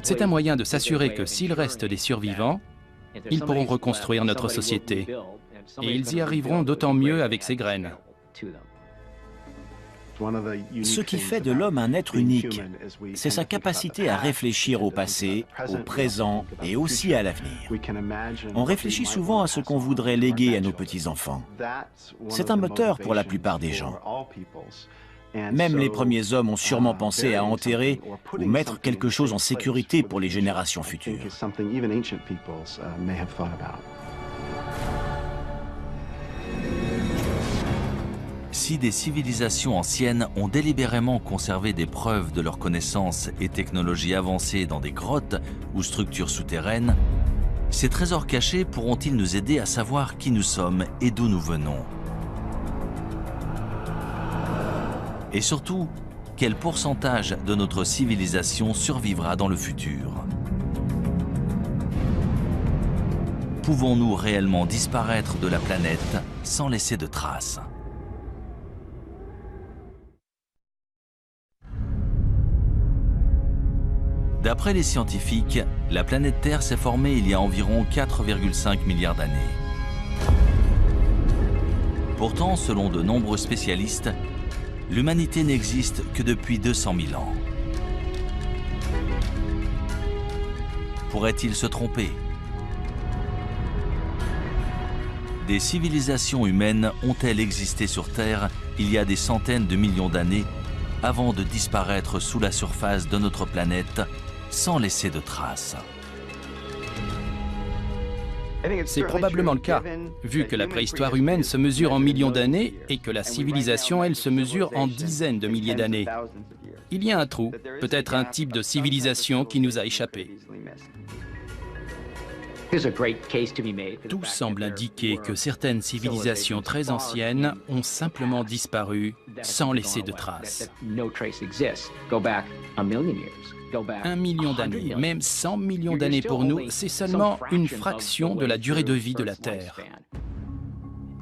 C'est un moyen de s'assurer que s'il reste des survivants, ils pourront reconstruire notre société. Et ils y arriveront d'autant mieux avec ces graines.
Ce qui fait de l'homme un être unique, c'est sa capacité à réfléchir au passé, au présent et aussi à l'avenir. On réfléchit souvent à ce qu'on voudrait léguer à nos petits-enfants. C'est un moteur pour la plupart des gens. Même les premiers hommes ont sûrement pensé à enterrer ou mettre quelque chose en sécurité pour les générations futures.
Si des civilisations anciennes ont délibérément conservé des preuves de leurs connaissances et technologies avancées dans des grottes ou structures souterraines, ces trésors cachés pourront-ils nous aider à savoir qui nous sommes et d'où nous venons? Et surtout, quel pourcentage de notre civilisation survivra dans le futur? Pouvons-nous réellement disparaître de la planète sans laisser de traces? D'après les scientifiques, la planète Terre s'est formée il y a environ 4,5 milliards d'années. Pourtant, selon de nombreux spécialistes, l'humanité n'existe que depuis 200 000 ans. Pourrait-il se tromper? Des civilisations humaines ont-elles existé sur Terre il y a des centaines de millions d'années avant de disparaître sous la surface de notre planète sans laisser de traces?
C'est probablement le cas, vu que la préhistoire humaine se mesure en millions d'années et que la civilisation, elle, se mesure en dizaines de milliers d'années. Il y a un trou, peut-être un type de civilisation qui nous a échappé. Tout semble indiquer que certaines civilisations très anciennes ont simplement disparu sans laisser de traces. 1 million d'années, même 100 millions d'années pour nous, c'est seulement une fraction de la durée de vie de la Terre.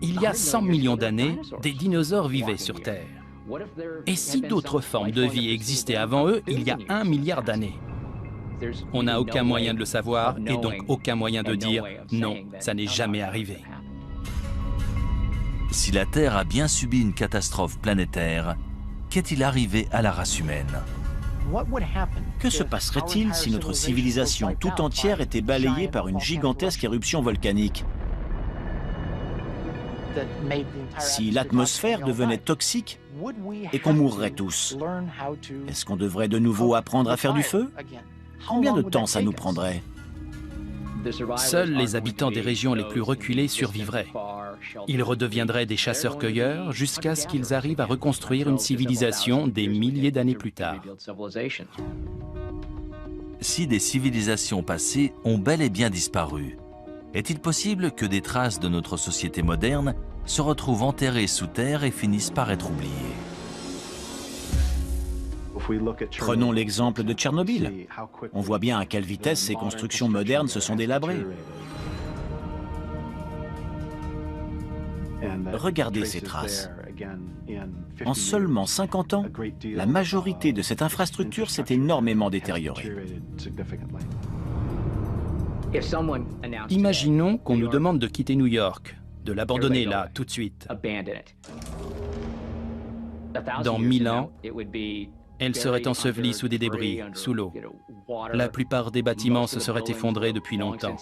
Il y a 100 millions d'années, des dinosaures vivaient sur Terre. Et si d'autres formes de vie existaient avant eux, il y a 1 milliard d'années? On n'a aucun moyen de le savoir et donc aucun moyen de dire « non, ça n'est jamais arrivé ».
Si la Terre a bien subi une catastrophe planétaire, qu'est-il arrivé à la race humaine?
Que se passerait-il si notre civilisation tout entière était balayée par une gigantesque éruption volcanique? Si l'atmosphère devenait toxique et qu'on mourrait tous, est-ce qu'on devrait de nouveau apprendre à faire du feu? Combien de temps ça nous prendrait?
Seuls les habitants des régions les plus reculées survivraient. Ils redeviendraient des chasseurs-cueilleurs jusqu'à ce qu'ils arrivent à reconstruire une civilisation des milliers d'années plus tard.
Si des civilisations passées ont bel et bien disparu, est-il possible que des traces de notre société moderne se retrouvent enterrées sous terre et finissent par être oubliées?
Prenons l'exemple de Tchernobyl. On voit bien à quelle vitesse ces constructions modernes se sont délabrées. Regardez ces traces. En seulement 50 ans, la majorité de cette infrastructure s'est énormément détériorée.
Imaginons qu'on nous demande de quitter New York, de l'abandonner là, tout de suite. Dans 1000 ans, elle serait ensevelie sous des débris, sous l'eau. La plupart des bâtiments se seraient effondrés depuis longtemps.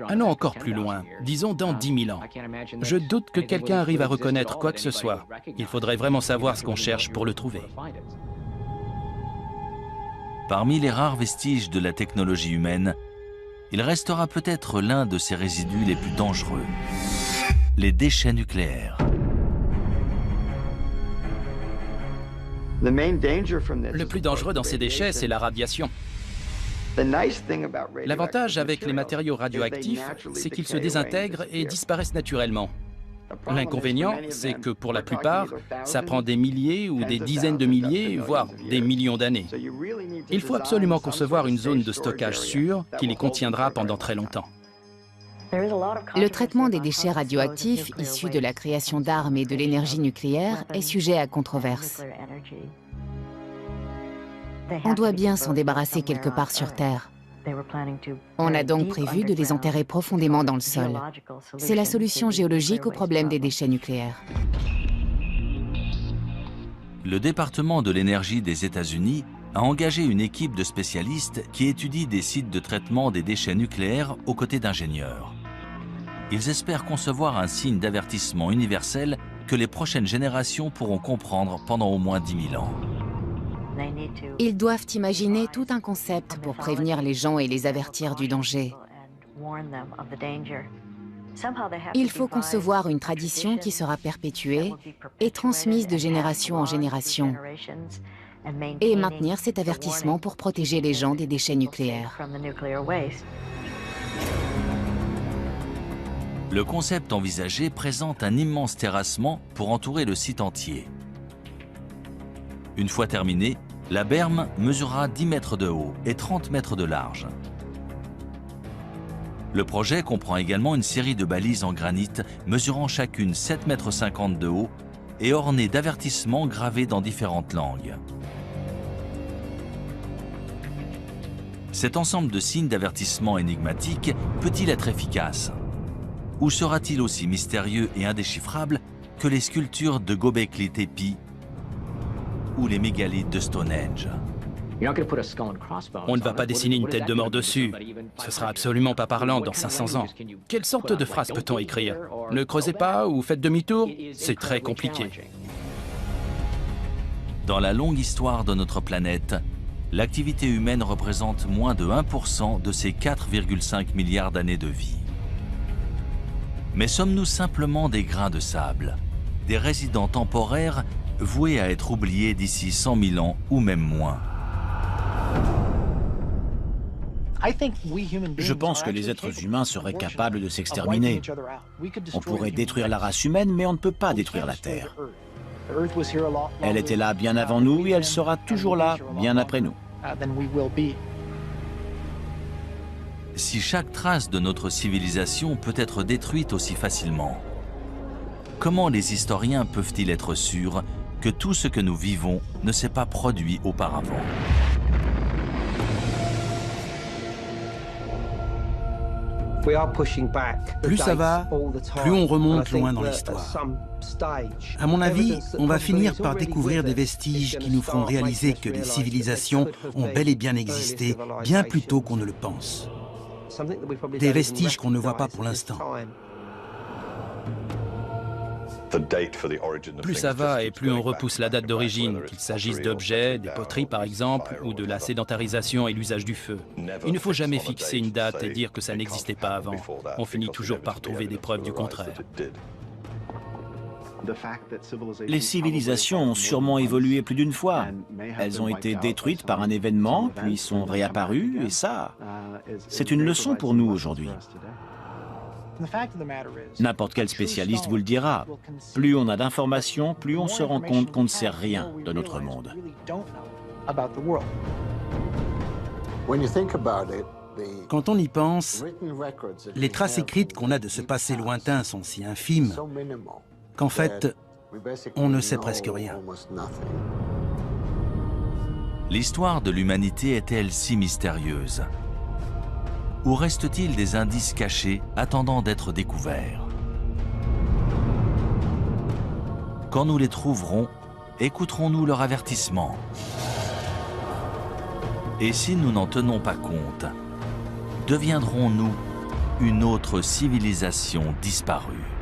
Allons encore plus loin, disons dans 10 000 ans. Je doute que quelqu'un arrive à reconnaître quoi que ce soit. Il faudrait vraiment savoir ce qu'on cherche pour le trouver.
Parmi les rares vestiges de la technologie humaine, il restera peut-être l'un de ces résidus les plus dangereux, les déchets nucléaires.
Le plus dangereux dans ces déchets, c'est la radiation. L'avantage avec les matériaux radioactifs, c'est qu'ils se désintègrent et disparaissent naturellement. L'inconvénient, c'est que pour la plupart, ça prend des milliers ou des dizaines de milliers, voire des millions d'années. Il faut absolument concevoir une zone de stockage sûre qui les contiendra pendant très longtemps.
Le traitement des déchets radioactifs issus de la création d'armes et de l'énergie nucléaire est sujet à controverse. On doit bien s'en débarrasser quelque part sur Terre. On a donc prévu de les enterrer profondément dans le sol. C'est la solution géologique au problème des déchets nucléaires.
Le département de l'énergie des États-Unis a engagé une équipe de spécialistes qui étudie des sites de traitement des déchets nucléaires aux côtés d'ingénieurs. Ils espèrent concevoir un signe d'avertissement universel que les prochaines générations pourront comprendre pendant au moins 10 000 ans.
Ils doivent imaginer tout un concept pour prévenir les gens et les avertir du danger. Il faut concevoir une tradition qui sera perpétuée et transmise de génération en génération, et maintenir cet avertissement pour protéger les gens des déchets nucléaires.
Le concept envisagé présente un immense terrassement pour entourer le site entier. Une fois terminée, la berme mesurera 10 mètres de haut et 30 mètres de large. Le projet comprend également une série de balises en granit mesurant chacune 7,50 m de haut et ornées d'avertissements gravés dans différentes langues. Cet ensemble de signes d'avertissement énigmatiques peut-il être efficace? Ou sera-t-il aussi mystérieux et indéchiffrable que les sculptures de Göbekli Tepe ou les mégalithes de Stonehenge?
On ne va pas dessiner une tête de mort dessus. Ce sera absolument pas parlant dans 500 ans. Quelle sorte de phrase peut-on écrire? Ne creusez pas ou faites demi-tour? C'est très compliqué.
Dans la longue histoire de notre planète, l'activité humaine représente moins de 1% de ces 4,5 milliards d'années de vie. Mais sommes-nous simplement des grains de sable, des résidents temporaires voués à être oubliés d'ici 100 000 ans ou même moins?
Je pense que les êtres humains seraient capables de s'exterminer. On pourrait détruire la race humaine, mais on ne peut pas détruire la Terre. Elle était là bien avant nous et elle sera toujours là bien après nous.
Si chaque trace de notre civilisation peut être détruite aussi facilement, comment les historiens peuvent-ils être sûrs que tout ce que nous vivons ne s'est pas produit auparavant?
Plus ça va, plus on remonte loin dans l'histoire. À mon avis, on va finir par découvrir des vestiges qui nous feront réaliser que les civilisations ont bel et bien existé, bien plus tôt qu'on ne le pense. Des vestiges qu'on ne voit pas pour l'instant.
Plus ça va et plus on repousse la date d'origine, qu'il s'agisse d'objets, des poteries par exemple, ou de la sédentarisation et l'usage du feu. Il ne faut jamais fixer une date et dire que ça n'existait pas avant. On finit toujours par trouver des preuves du contraire.
Les civilisations ont sûrement évolué plus d'une fois. Elles ont été détruites par un événement, puis sont réapparues, et ça, c'est une leçon pour nous aujourd'hui. N'importe quel spécialiste vous le dira. Plus on a d'informations, plus on se rend compte qu'on ne sait rien de notre monde.
Quand on y pense, les traces écrites qu'on a de ce passé lointain sont si infimes qu'en fait, on ne sait presque rien.
L'histoire de l'humanité est-elle si mystérieuse? Ou reste-t-il des indices cachés attendant d'être découverts? Quand nous les trouverons, écouterons-nous leur avertissement? Et si nous n'en tenons pas compte, deviendrons-nous une autre civilisation disparue?